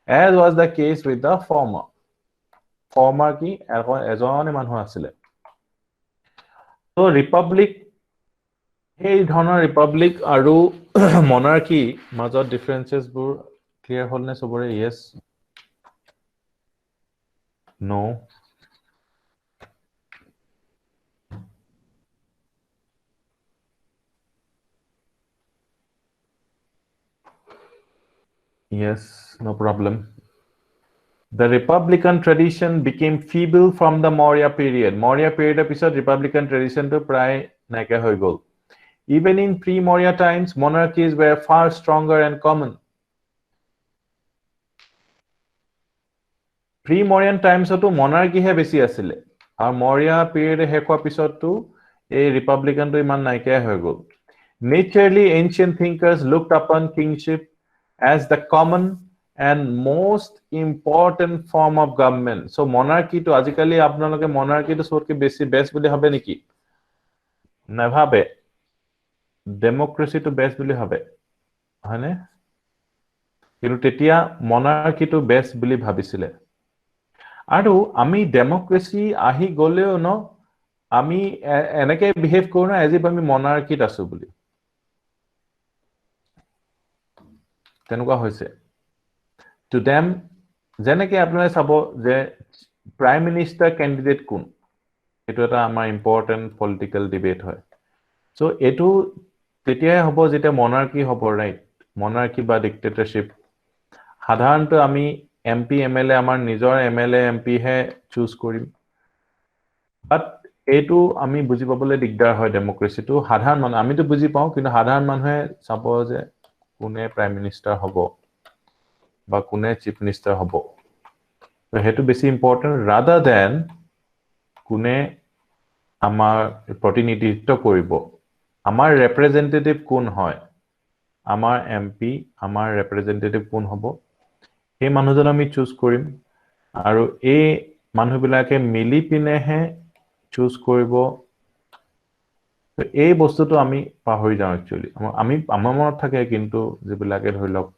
as was the case with the former. Former কি এজনে মানুহ আছিলে. So republic, এই ধৰণৰ ৰিপাব্লিক আৰু monarchy মাজত differences বোৰ clear হলনে সবৰে? Yes, no. Yes, no problem. The Republican tradition became feeble from the Maurya period. Maurya period episode Republican tradition to pray naike hoy gol. Even in pre-Maurya times, monarchies were far stronger and common. Pre-Mauryan times to monarchy he besi asile. Ar Maurya period hekwa episode to a Republican to iman naike hoy gol. Naturally, ancient thinkers looked upon kingship as the common and most important form of government. So monarchy to ajikali apnaloke monarchy to sorke besi best boli hobe niki? Na bhabe. Democracy to best boli hobe. Hane? Kintu tetia monarchy to best boli bhabisile. Aru ami democracy ahi goleo no ami enake behave koru na as if ami monarchy asu boli. Tenuka hoise. To them, যেনেকে আপোনালোকে চাব যে prime minister candidate কোন, এটো এটা আমাৰ important political debate হয়। So এটো তেতিয়াই হ'ব যেটা মনাৰ্কি হ'ব, ৰাইট? মনাৰ্কি বা ডিক্টেটৰশিপ। সাধাৰণতে আমি এমপি এমএলএ আমাৰ নিজৰ এমএলএ এমপি হে চুজ কৰিম, বাট এটো আমি বুজি পাবলৈ দিগদাৰ হয় ডেমক্ৰেসিটো। সাধাৰণ মানুহ আমিতো বুজি পাওঁ, কিন্তু সাধাৰণ মানুহে চাব যে কোনে প্ৰাইম মিনিষ্টাৰ হ'ব বা কোনে চিফ মিনিষ্টাৰ হ'ব। তো হেতু বেছি ইম্পৰ্টেন্ট ৰাদাৰ দেন কোনে আমাৰ প্ৰতিনিধিত্ব কৰিব, আমাৰ ৰিপ্ৰেজেন্টেটিভ কোন হয়, আমাৰ এমপি আমাৰ ৰিপ্ৰেজেন্টেটিভ কোন হ'ব, সেই মানুহজন আমি চুজ কৰিম। আৰু এই মানুহবিলাকে মিলি পিনেহে চুজ কৰিব। তো এই বস্তুটো আমি পাহৰি যাওঁ একচুয়ালি। আমি আমাৰ মনত থাকে, কিন্তু যিবিলাকে ধৰি লওক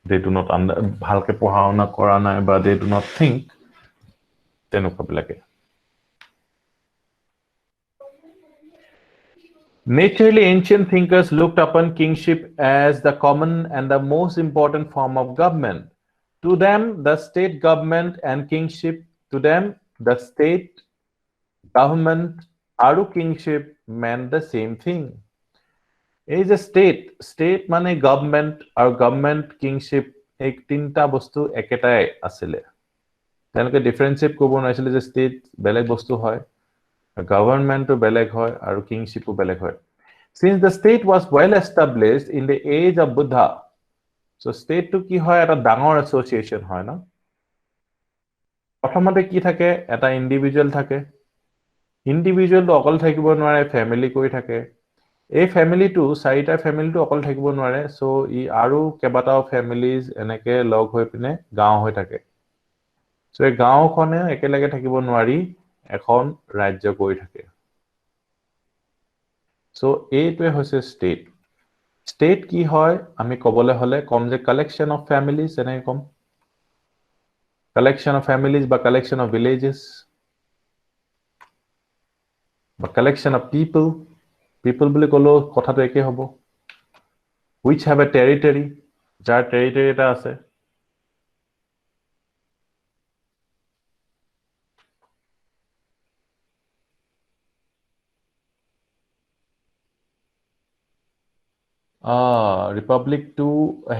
they do not ভালকে পঢ়া শুনা কৰা নাই বা they do not think, তেনেকুৱা বিলাকে। Naturally, ancient thinkers looked upon kingship as the common and the most important form of government. To them, the state government and kingship, to them, the state government aru kingship meant the same thing. Is a state মানে government আৰু government kingship এক তিনটা বস্তু একেটাই আছিল। তেওঁলোকে ডিফাৰেন্সিয়েট কৰিব নোৱাৰিছিল যে ষ্টেট বেলেগ বস্তু হয়, গভৰ্নমেন্টটো বেলেগ হয় আৰু কিংশিপো বেলেগ হয়। Since the state was well established in the age of Buddha, so state to কি হয়, এটা ডাঙৰ এসোসিয়েশন হয় না। প্ৰথমতে কি থাকে, এটা ইন্ডিভিজুৱেল থাকে। ইন্ডিভিজুৱেলটো অকল থাকিব নোৱাৰে, ফ্যামিলি কৰি থাকে। এই ফ্যামিলিটো চাৰিটা ফ্যামিলিটো অকল থাকিব নোৱাৰে, সো ই আৰু কেবাটাও ফ্যামিলিজ এনেকে লগ হৈ পিনে গাঁও হৈ থাকে। সো এই গাঁওখনে একেলগে থাকিব নোৱাৰি এখন ৰাজ্য কৰি থাকে। সো এইটোৱে হৈছে স্টেট। স্টেট কি হয় আমি কবলে হলে কম যে কালেকশন অফ ফ্যামিলিজ, এনেকে কম কালেকশন অফ ফ্যামিলিজ বা কালেকশন অফ ভিলেজেস বা কালেকশন অফ পিপল। পিপল বুলি কলো কথাটো একে হ'ব। which have a territory, যাৰ টেৰিটৰি এটা আছে। Republic to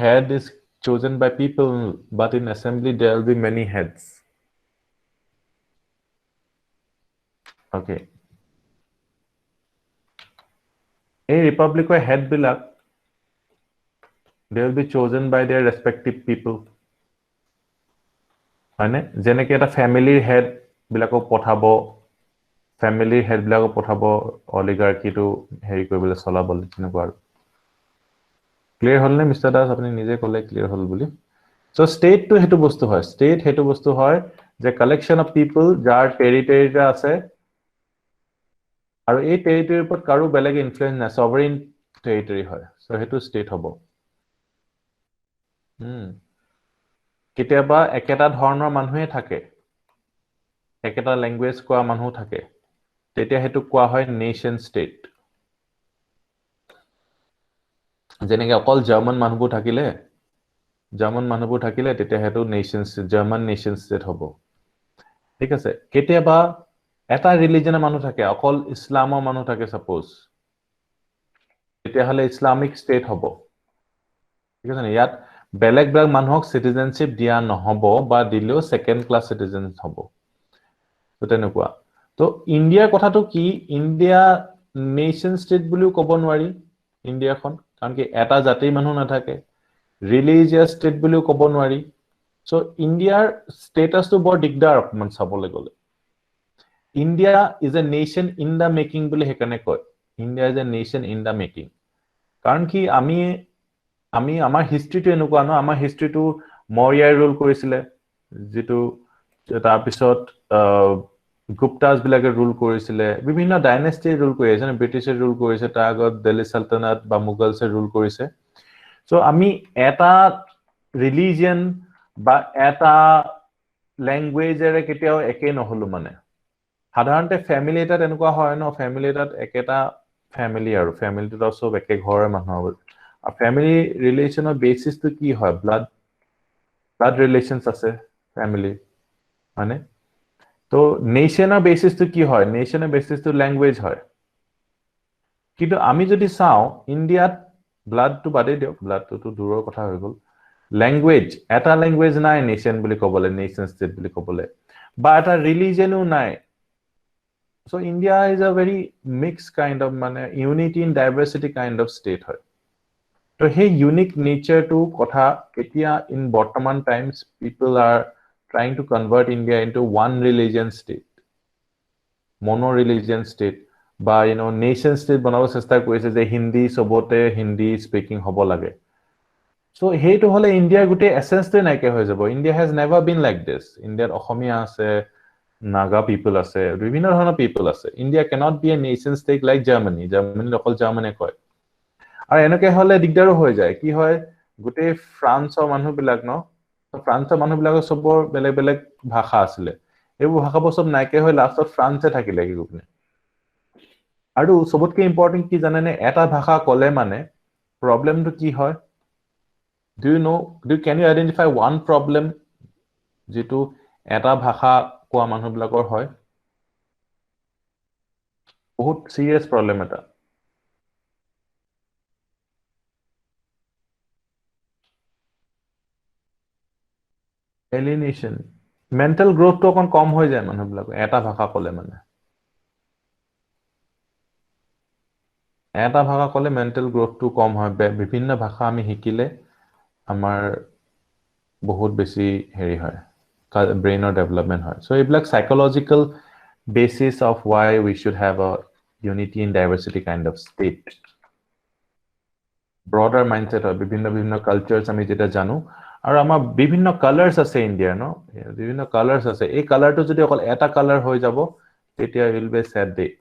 head is chosen by people, but in assembly there will be many heads. Okay. A republic or head bilak, they will be chosen by their respective people. Hane jeneke eta family head bilako pothabo, family head bilako pothabo oligarchy to heri koribole solabole tineko aru clear hol ne Mr. Das apni nije kole clear hol boli। So state to hetu bostu hoy, state hetu bostu hoy যে collection of পিপল যাৰ টেৰিটৰিটা আছে আৰু এই টেৰিটৰিৰ ওপৰত কাৰো বেলেগ influence নাই সভাৰেইন territory হয় সো হেতু ষ্টেট হ'ব কেতিয়াবা একেটা ধৰণৰ মানুহে থাকে একেটা ল্যাঙ্গুৱেজ কোৱা মানুহ থাকে তেতিয়া হেতু কোৱা হয় নেশন ষ্টেট যেনেকৈ অকল জাৰ্মান মানুহবোৰ থাকিলে তেতিয়া হেতু নেশন জাৰ্মান নেশন ষ্টেট হ'ব ঠিক আছে কেতিয়াবা এটা ৰিলিজনৰ মানুহ থাকে অকল ইছলামৰ মানুহ থাকে সাপোজ তেতিয়া হলে ইসলামিক ষ্টেট হ'ব ঠিক আছে ইয়াত বেলেগ বেলেগ মানুহক সিটিজেনশিপ দিয়া নহব বা দিলেও সেকেন্ড ক্লাস সিটিজেন হ'ব তো তেনেকুৱা তো ইন্ডিয়াৰ কথাটো কি ইন্ডিয়া নেশন ষ্টেট বুলিও ক'ব নোৱাৰি ইন্ডিয়াখন কাৰণ কি এটা জাতিৰ মানুহ নাথাকে ৰিলিজিয়াছ ষ্টেট বুলিও ক'ব নোৱাৰি সো ইন্ডিয়াৰ ষ্টেটাসটো বৰ দিগদাৰ অকমান চাবলৈ গ'লে India is a nation in the making বুলি হেকানে কয় India is a nation in the making কাৰণ কি আমি আমাৰ হিষ্ট্ৰীটো এনেকুৱা ন আমাৰ হিষ্ট্ৰীটো মৌৰ্যই ৰুল কৰিছিলে যেটো তাৰ পিছত গুপ্তাস বিলাকে ৰুল কৰিছিলে বিভিন্ন ডাইনেষ্টি ৰুল কৰি আছে ব্ৰিটিছে ৰুল কৰিছে তাৰ আগত দিল্লী সালতানাত বা মুগলছে ৰুল কৰিছে সো আমি এটা ৰিলিজিয়ন বা এটা ল্যাঙ্গুৱেজেৰে কেতিয়াও একে নহলো মানে সাধাৰণতে ফ্যামিলি এটাত এনেকুৱা হয় ন ফ্যামিলি এটাত একেটা ফ্যামিলি আৰু ফ্যামিলিটো সব একে ঘৰৰ মানুহ ফ্যামিলি ৰিলেশনৰ বেসিসটো কি হয় ব্লাড ৰিলেশনস আছে ফ্যামিলি মানে তো নেশনৰ বেসিসটো কি হয় নেশনৰ বেসিসটো ল্যাঙ্গুৱেজ হয় কিন্তু আমি যদি চাও ইন্ডিয়াত ব্লাডটো বাদে দিও ব্লাডটো দূৰৰ কথা হৈ গল ল্যাঙ্গুৱেজ এটা ল্যাঙ্গুৱেজ নাই নেশন বুলি ক'বলে নেশন ষ্টেট বুলি ক'বলে বা এটা ৰিলিজনো নাই so India is a very mixed kind of মানে unity in diversity kind of state হয় তো hey unique nature to কথা কেতিয়া in বৰ্তমান times people are trying to convert India into one religion state mono religion state বা nation state বনাব চেষ্টা কৰিছে যে হিন্দী সবতে হিন্দী স্পিকিং হ'ব লাগে so হেইটো হলে ইন্ডিয়াৰ গুটে এসেন্সটো নাইকে হৈ যাব India has never been like this ইন্ডিয়াত অসমীয়া আছে Naga people আছে বিভিন্ন ধৰণৰ people আছে India cannot be a nation state like Germany অকল জাৰ্মানে কয় আৰু এনেকৈ হলে দিগদাৰো হৈ যায় কি হয় গুটে ফ্ৰান্সৰ মানুহবিলাক ন ফ্ৰান্সৰ মানুহবিলাকৰ সবৰ বেলেগ বেলেগ ভাষা আছিল এইবোৰ ভাষাবোৰ সব নাইকে হৈ লাষ্টত ফ্ৰান্সে থাকিলে কি গুপনে আৰু সবতকৈ ইম্পৰ্টেন্ট কি জানেনে এটা ভাষা ক'লে মানে প্ৰবলেমটো কি হয় can you identify one problem যেটো এটা ভাষা কোৱা মানুহবিলাকৰ হয় বহুত সিৰিয়াস প্ৰবলেম এটা alienation mental growth to অকন কম হৈ যায় মানুহবিলাক এটা ভাষা ক'লে মানে এটা ভাষা ক'লে mental growth to কম হয় বিভিন্ন ভাষা আমি শিকিলে আমাৰ বহুত বেছি হেৰি হয় brainer development হয় so এইবিলাক psychological basis of why we should have a unity in diversity kind of state broader mindset হয় বিভিন্ন cultures আমি যেটা জানো আৰু আমাৰ বিভিন্ন কালাৰ্স আছে ইন্ডিয়াৰ ন বিভিন্ন কালাৰ্স আছে এই কালাৰটো যদি অকল এটা কালাৰ হৈ যাব তেতিয়া will be sad day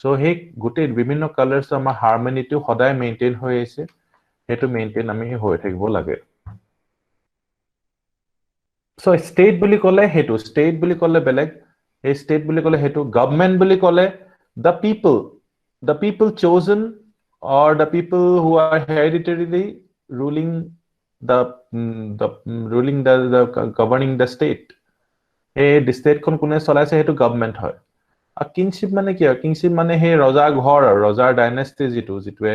so হে গুটে বিভিন্ন কালাৰ্স আমাৰ হাৰমনিটো সদায় মেইনটেইন হৈ আছে হেতু মেইনটেইন আমি হৈ থাকিব লাগে so state বুলি ক'লে হেতু state বুলি ক'লে বেলেগ এই state বুলি ক'লে হেতু government বুলি ক'লে the people chosen or the people who are hereditarily ruling the governing the state the state kon kune cholaise hetu government hoy a kingship mane ki hoy kingship mane he roja ghor ar rojar dynasty jitue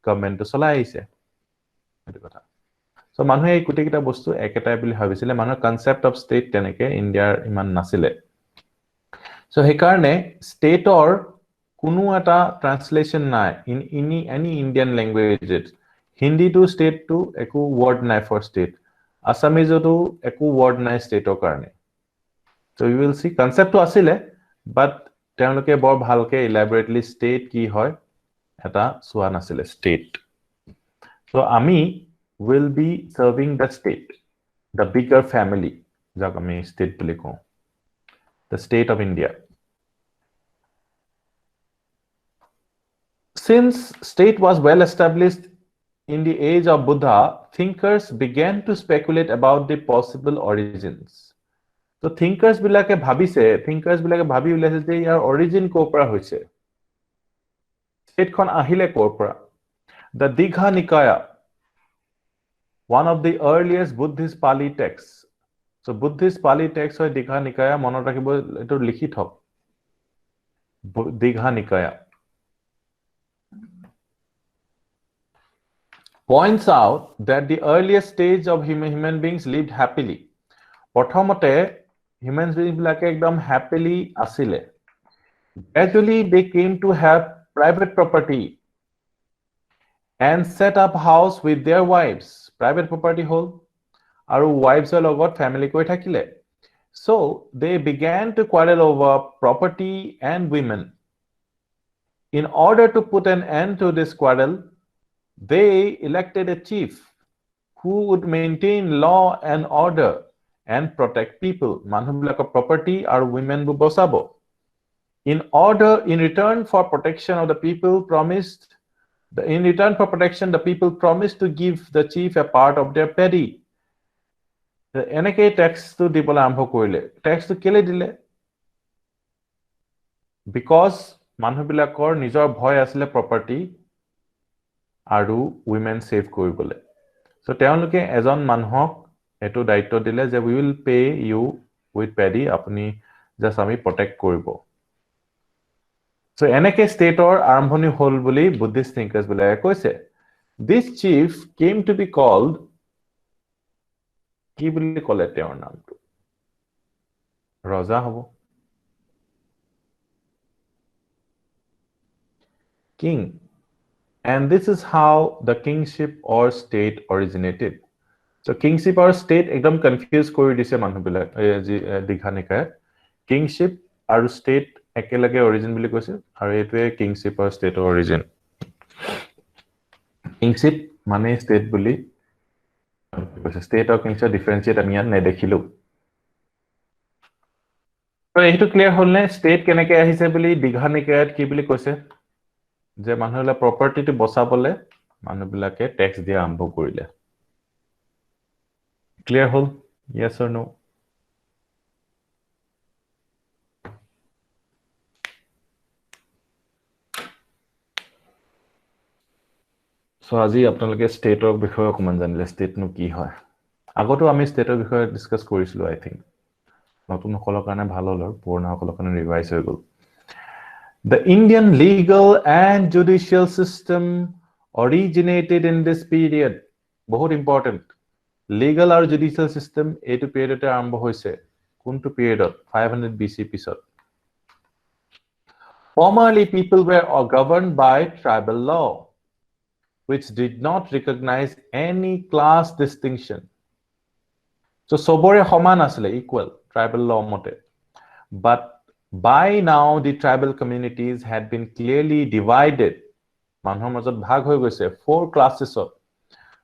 government to cholai aise etu kotha so মানুহে এই কুটিকিটা বস্তু একেটাই বুলি ভাবিছিলে মানুহৰ concept of state তেনেকে ইন্ডিয়াৰ ইমান নাছিলে so হে কাৰণে ষ্টেটৰ কোনো এটা ট্ৰান্সলেচন নাই in any Indian language Hindi to state to একো word নাই for state Assamese to একো word নাই state ৰ কাৰণে so you will see concept to asile but তেওঁলোকে বৰ ভালকে elaborately state কি হয় এটা সোৱা নাছিলে state so আমি will be serving the state the bigger family যাক আমি state বুলি কওঁ the state of India. Since state was well established in the age of Buddha, thinkers began to speculate about the possible origins. So thinkers bilake bhabi uliaise je yar origin ko pora hoise. State khon ahile kor pora. The Digha Nikaya, one of the earliest Buddhist Pali texts. So Buddhist Pali text hoy Digha Nikaya, monot rakhibo eto likhi thok. Digha Nikaya points out that the earliest stage of human beings lived happily. Prothomote human beings bilake ekdom happily asile. Gradually they came to have private property and set up house with their wives. Private property hol aru wives er logot family koi thakile. So they began to quarrel over property and women. In order to put an end to this quarrel, they elected a chief who would maintain law and order and protect people. Manhubilakor property aru women bu bosabo. In return for protection of the people the people promised to give the chief a part of their petty. Eneke tax to dibole arambho korile. Tax to kele dile? Because manhubilakor nijor bhoy asile property aru women save koribole. So teonloke ejon manhok eto daitto dile je we will pay you with paddy apni just ami protect koribo. So enake state or arambhoni hol boli Buddhist thinkers bilake koise. This chief came to be called ki boli kole teor naam to Raja hobo, king. And this is how the kingship or state originated. So kingship or state ekdom confused kori dise manhu bilak Digha Nikaya. Kingship aru state ekelage origin boli koise aru etue kingship or state origin. Kingship mane state boli koise. State or kingship differentiate ami yan nedekhilu. So etu clear hol ne state keneke ahise boli Digha Nikayat ki boli koise যে মানুহলে প্ৰপাৰ্টিটো বচাবলে মানুহবিলাকে tax দিয়া আৰম্ভ কৰিলে. Clear hall? Yes or no? So আজি আপোনালোকে ষ্টেটৰ বিষয়ে অকমান জানিলে. ষ্টেটনো কি হয়? আগতো আমি ষ্টেটৰ বিষয়ে ডিসকাস কৰিছিলো আই থিংক. নতুন সকলৰ কাৰণে ভাল হ'ল আৰু পুৰণা সকলৰ কাৰণে ৰিভাইজ হৈ গ'ল. The Indian legal and judicial system originated in this period. Bahut important. Legal or judicial system etu period e arambho hoise. Kuntu period 500 BC pisot. Formerly people were governed by tribal law, which did not recognize any class distinction. So sobore homan asile equal tribal law mote. But by now the tribal communities had been clearly divided. Manhor majot bhag hoy goise 4 classes of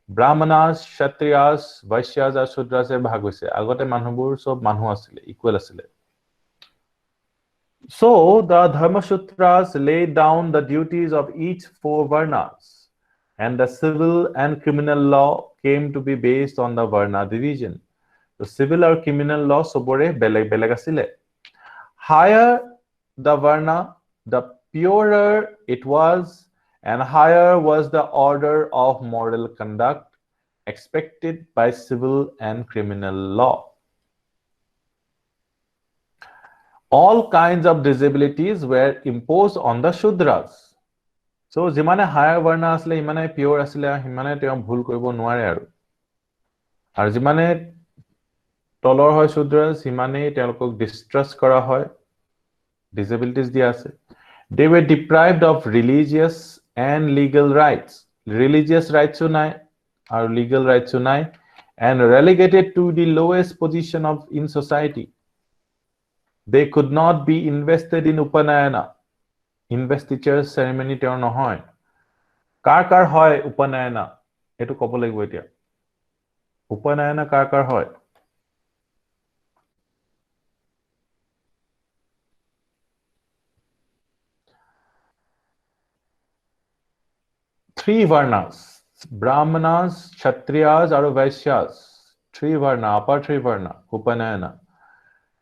Brahmanas, Kshatriyas, Vaishyas and Shudras e bhag hoise. Agote manhobur sob manhu asile equal asile. So the Dharma Sutras laid down the duties of each 4 varnas, and the civil and criminal law came to be based on the varna division. The civil or criminal law sobore beleg beleg asile. Higher the varna, the purer it was, and higher was the order of moral conduct expected by civil and criminal law. All kinds of disabilities were imposed on the Shudras. So jimane higher varna asle imane pure asile himane teo bhul koribo nware aru. Aru jimane tolor hoy Shudras himane telokok distrust kora hoy. Disabilities dia ase. They were deprived of religious and legal rights. Religious rights nai or legal rights nai, and relegated to the lowest position in society. They could not be invested in Upanayana. Investiture ceremony teo nohoy. Kar hoy Upanayana? Etu kobo lagibo etia. Upanayana kar hoy? three varnas, Brahmanas, Kshatriyas, or Vaishyas. Three varna, upper three varna, Upanayana.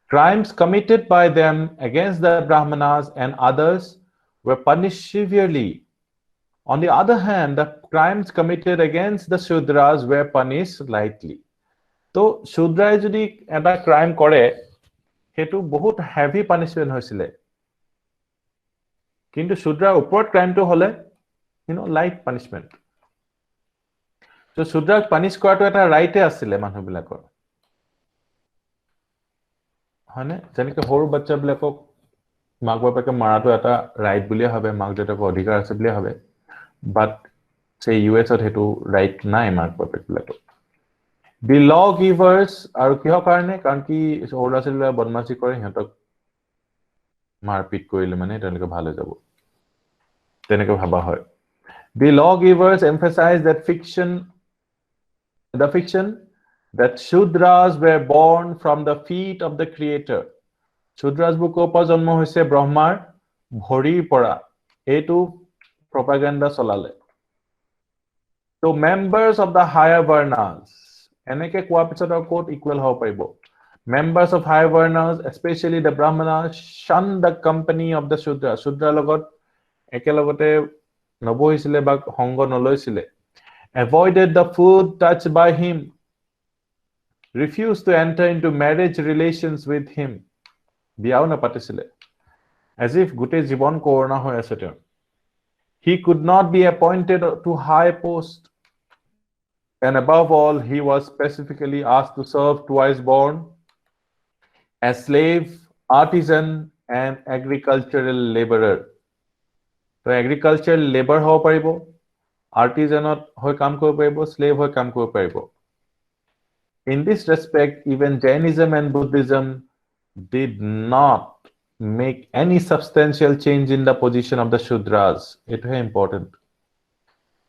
Crimes committed by them against the Brahmanas and others were punished severely. On the other hand, the crimes committed against the Shudras were punished lightly. So, Shudrai jodi eta crime kore, hetu bahut heavy punishment hoisile. Kintu Shudra upward crime to hole, light punishment. So, Shudra punish korato eta right asile manhu bilakor. Hane, jenike horu bachcha bilakok mak bapake marato eta right buliye habe, mak detako adhikar ase buliye habe. But say US or hetu right nai mak bapake bilakok. The lawgivers aru kiho karone karon ki horu asile badmashi kore hiatok marpit korile mane teleke bhalo jabo. Teneke bhaba hoy. The lawgivers emphasize that the fiction that Shudras were born from the feet of the Creator. Shudras bukopa janmo hoise Brahmar bhori pora. Etu propaganda solale. So members of the higher varnas, eneke koa pichot quote equal ho paibo. Members of higher varnas, especially the Brahmanas, shun the company of the Shudra. Shudra logot ekelogote nobohisile ba hongo noloisile. Avoided the food touched by him, refused to enter into marriage relations with him. Biao na patisile. As if gute jibon korona hoy ase. He could not be appointed to high post. And above all, he was specifically asked to serve twice born as slave, artisan, and agricultural laborer. So agricultural labor ho paribo, artisan hoy kam koribo paribo, slave hoy kam koribo paribo. In this respect, even Jainism and Buddhism did not make any substantial change in the position of the Shudras. It is important.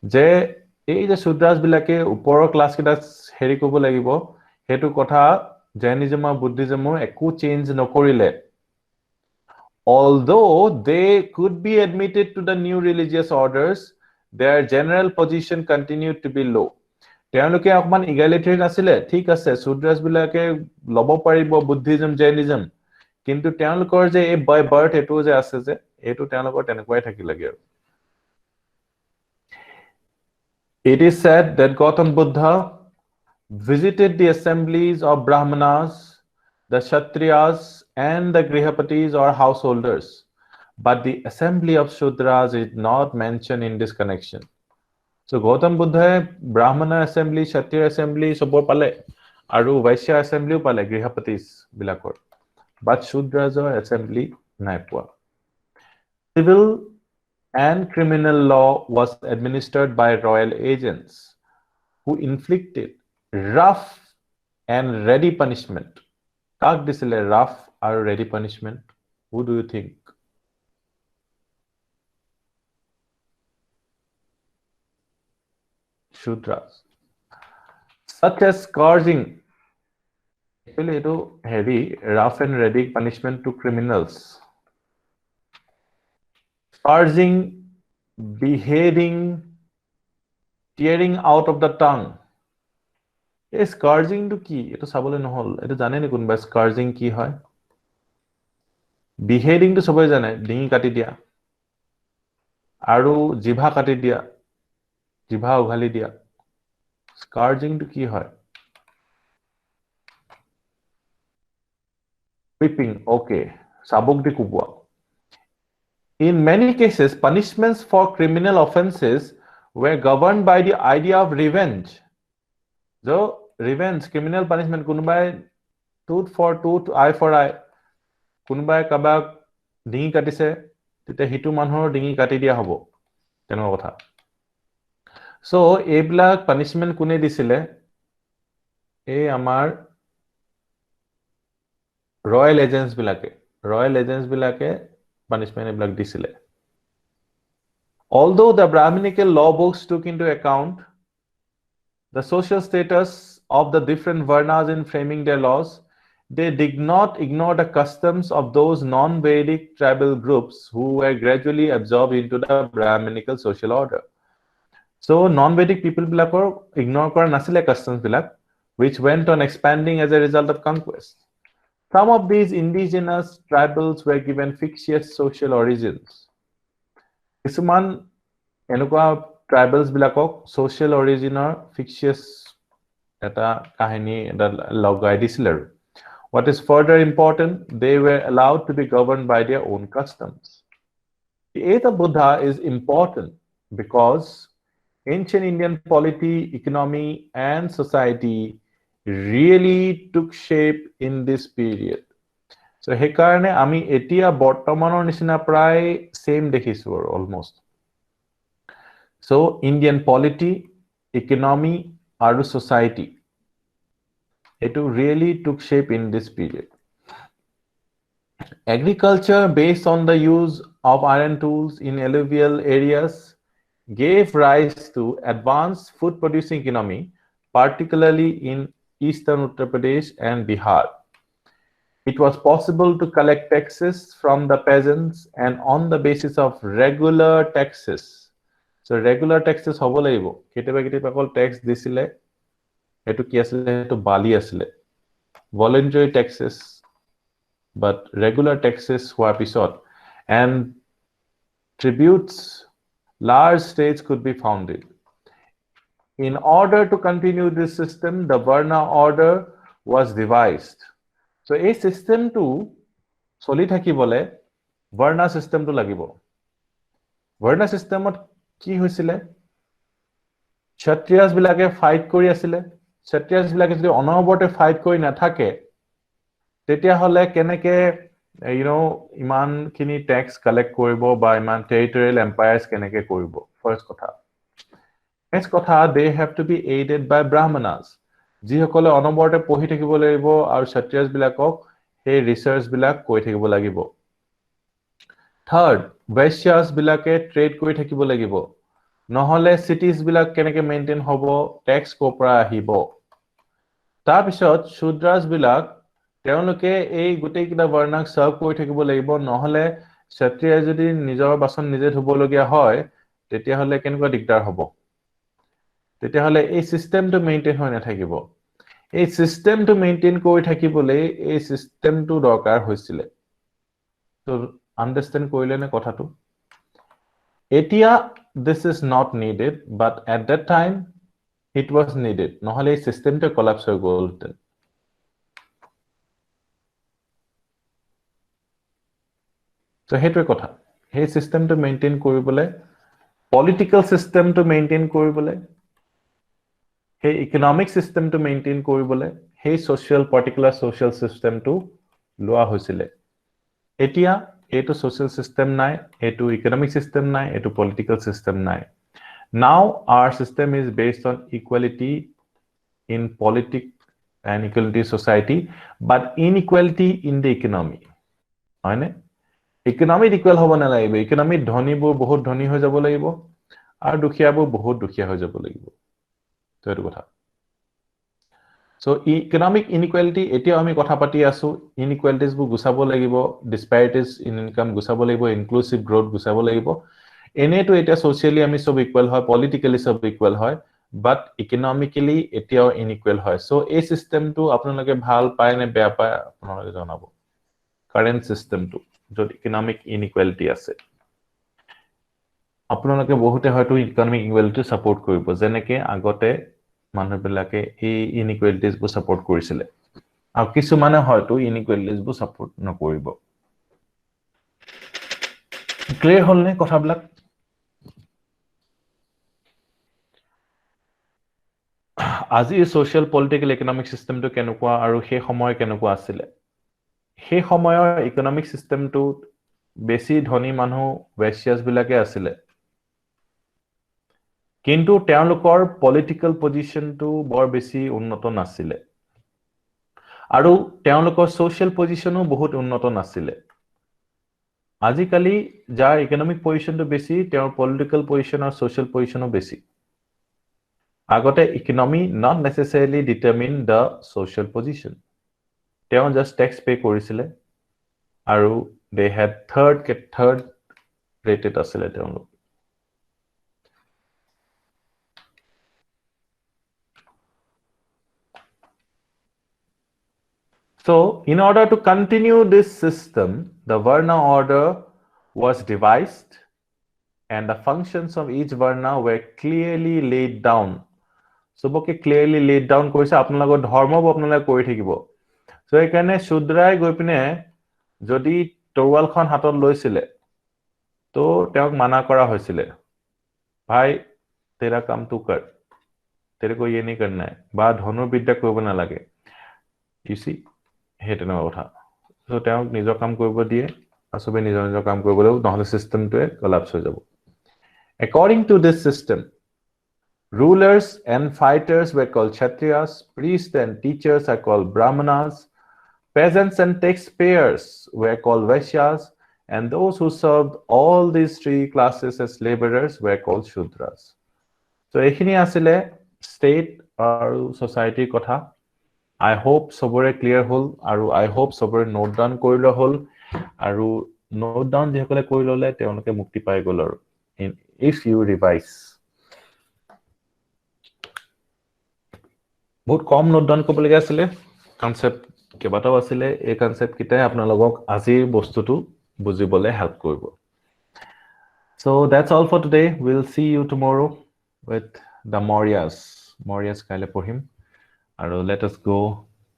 Je ei je Shudras bilake upor class kita heri kobo lagibo, hetu kotha Jainism and Buddhism eku change nokorile. Although they could be admitted to the new religious orders, their general position continued to be low. তেওঁলোকে অকমান egalitarian আছিলে, ঠিক আছে, Shudras বিলাকে লব পাৰিব Buddhism, Jainism, কিন্তু তেওঁলোকৰ যে এই by birth এটো যে আছে যে এটো তেওঁলোকৰ তেনেকুৱাই থাকি লাগে আৰু। It is said that Gautam Buddha visited the assemblies of Brahmanas, the Kshatriyas, and the Grihapatis or householders, but the assembly of Shudras is not mentioned in this connection. So Gautam Buddha Brahmana assembly, Kshatriya assembly sobor pale, aru Vaishya assembly pale, Grihapatis bilakor. But Shudras assembly nai poa. Civil and criminal law was administered by royal agents who inflicted rough and ready punishment. Kak disile rough or ready punishment? Who do you think? Shudras. Such as scourging. Actually, it is heavy, rough and ready punishment to criminals. Scourging, beheading, tearing out of the tongue. A scourging to ki? It is sabole nohol. It is jane ni kunba scourging ki hoy. Beheading to sabai jane, dingi kati dia. Aru jibha kati dia. Jibha ughali dia. Scourging to ki hoy? Whipping, okay. Sabuk di kubwa. In many cases, punishments for criminal offenses were governed by the idea of revenge. So, revenge, criminal punishment, kunubai tooth for tooth, eye for eye. Kunubai kabak dingi katise, tite hitu manhor dingi kati dia hobo. Teno kotha. So, eblak punishment kune disile, e amar royal agents bilake. Royal agents bilake punishment eblak disile. Although the Brahminical law books took into account the social status of the different varnas in framing their laws, they did not ignore the customs of those non-Vedic tribal groups who were gradually absorbed into the Brahminical social order. So non-Vedic people bilakor ignore kora nasile customs bilak, which went on expanding as a result of conquest. Some of these indigenous tribals were given fictitious social origins. Kisuman enukwa tribals bilakok social originor fictitious eta kahini eta logai disil aru. What is further important, they were allowed to be governed by their own customs. The Eta Buddha is important because ancient Indian polity, economy, and society really took shape in this period. So hekarne ami etia bortomanor nisina pray same dekhisu almost. So Indian polity, economy, and society, it really took shape in this period. Agriculture based on the use of iron tools in alluvial areas gave rise to advanced food producing economy, particularly in eastern Uttar Pradesh and Bihar. It was possible to collect taxes from the peasants and on the basis of regular taxes. So regular taxes hobo laibo. Keteba kol tax disile. Etu ki asile etu bali asile. Voluntary taxes, but regular taxes were episode, and tributes, large states could be founded. In order to continue this system, the Varna order was devised. So a system to choli thakibole Varna system to lagibo. Varna system ki hoisile? Kshatriyas bilake fight kori asile. Kshatriyas bilake jodi onobote fight kori nathake, tetia hole keneke iman kini tax collect koribo ba iman territorial empires keneke koribo. First kotha. Next kotha, they have to be aided by brahmanas. Jihokole onoborte pohi thakibo lagibo aru kshatriyas bilakok he research bilak koi thakibo lagibo. Third, vaishyas bilake trade kori thakibo lagibo. Nohole cities bilak keneke maintain hobo, tax kopra ahibo. Tar pisot shudras bilak তেওঁলোকে এই গোটেই কিটা বৰ্ণক সাৰ্ভ কৰি থাকিব লাগিব, নহলে ক্ষত্ৰিয় যদি নিজৰ বাসন নিজে ধুবলগীয়া হয় তেতিয়া হলে কেনেকুৱা দিগদাৰ হ'ব। তেতিয়া হলে এই সিস্টেমটো মেইনটেইন হৈ নাথাকিব। এই সিস্টেমটো মেইনটেইন কৰি থাকিবলৈ এই সিস্টেমটো দৰকাৰ হৈছিল। তো আন্ডাৰষ্টেণ্ড কৰিলে নে কথাটো? এতিয়া this is not needed, but at that time it was needed, নহলে এই সিস্টেমটো কোলাপস হৈ গ'লহেঁতেন। So হেতুৱে কথা, সেই সিস্টেমটো মেইনটেইন কৰিবলে, পলিটিক্যাল সিস্টেমটো মেইনটেইন কৰিবলে, সেই ইকোনমিক সিস্টেমটো মেইনটেইন কৰিবলে, সেই সোশিয়াল পাৰ্টিকুলাৰ সোশিয়াল সিস্টেমটো লোৱা হৈছিল। এতিয়া এটো সোশিয়াল সিস্টেম নাই, এটো ইকোনমিক সিস্টেম নাই, এটো পলিটিক্যাল সিস্টেম নাই। Now our system is based on equality in politics and equality society, but inequality in the economy. হয়নে? ইকোনমিক ইকুৱেল হ'ব নালাগিব। ইকোনমিক ধনীবোৰ বহুত ধনী হৈ যাব লাগিব আৰু দুখীয়াবোৰ বহুত দুখীয়া হৈ যাব লাগিব। তো এইটো কথা। সো ইকোনমিক ইনইকুৱেলিটি এতিয়া আমি কথা পাতি আছো, ইনইকুৱেলিটিজবোৰ গুচাব লাগিব, ডিসপ্যাৰিটিজ ইন ইনকাম গুচাব লাগিব, ইনক্লুসিভ গ্ৰোথ গুচাব লাগিব। এনেটো এতিয়া সোশিয়ালি আমি সব ইকুৱেল হয়, পলিটিক্যালি সব ইকুৱেল হয়, বাট ইকোনমিক্যালি এতিয়াও ইনইকুৱেল হয়। সো এই সিস্টেমটো আপোনালোকে ভাল পায় নে বেয়া পায় আপোনালোকে জনাব। কারেন্ট সিস্টেমটো য'ত ইকোনমিক ইনইকুৱেলিটি আছে, আপোনালোকে বহুতে হয়তো ইকোনমিক ইকুৱেলিটি সাপোৰ্ট কৰিব, যেনেকে আগতে মানুহবিলাকে এই ইনইকুৱেলিটিজবোৰ সাপোৰ্ট কৰিছিল, আৰু কিছুমানে হয়তো ইনইকুৱেলিটিজবোৰ সাপোৰ্ট নকৰিব। ক্লিয়াৰ হ'ল নে কথাবিলাক? আজি সোশিয়াল পলিটিক্যাল ইকোনমিক সিস্টেমটো কেনেকুৱা আৰু সেই সময় কেনেকুৱা আছিল? সেই সময়ৰ ইকোনমিক সিস্টেমটো বেছি ধনী মানুহ ওয়েশ্যাস বিলাকে আছিল, কিন্তু তেওঁলোকৰ পলিটিক্যাল পজিশনটো বৰ বেছি উন্নত নাছিল, আৰু তেওঁলোকৰ সোশিয়াল পজিশনো বহুত উন্নত নাছিল। আজিকালি যাৰ ইকোনমিক পজিশনটো বেছি, তেওঁৰ পলিটিক্যাল পজিশন আৰু সোশিয়াল পজিশনো বেছি। আগতে economy not necessarily determine the social position. তেওঁ just tax pay কৰিছিল আৰু they had third rated asile তেওঁলোক। So, in order to continue this system, the Varna order was devised and the functions of each Varna were clearly laid down. Sobake clearly laid down koise apnalogor dharma bo apnalage kori thakibo. So ekane Shudrai goi pine jodi torwal khon hatot loisile to teok mana kora hoisile. Bhai tera kam tu kar. Tere ko ye nahi karna hai. Ba dhonu bidya koibo na lage. You see? Hete na kotha. So teok nijor kam koibo diye. Asobe nijor kam koibo lego nohole system to collapse ho jabo. According to this system, rulers and fighters were called Kshatriyas, priests and teachers are called Brahmanas, peasants and taxpayers were called Vaishyas, and those who served all these three classes as laborers were called Shudras. So, ekhini asile state aru society kotha. I hope sobore clear hol, aru I hope sobore note down korilo hol, aru note down jehokole korilole teonoke mukti pai gol aru. If you revise. বহুত কম note down কৰিবলগীয়া আছিলে concept কেইবাটাও আছিলে এই concept কিটাই আপোনালোকক আজিৰ বস্তুটো বুজিবলে help কৰিব So that's all for today. We'll see you tomorrow with the Mauryas কাইলে পঢ়িম আৰু let us go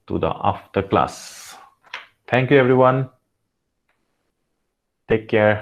to the after class. Thank you everyone. Take care.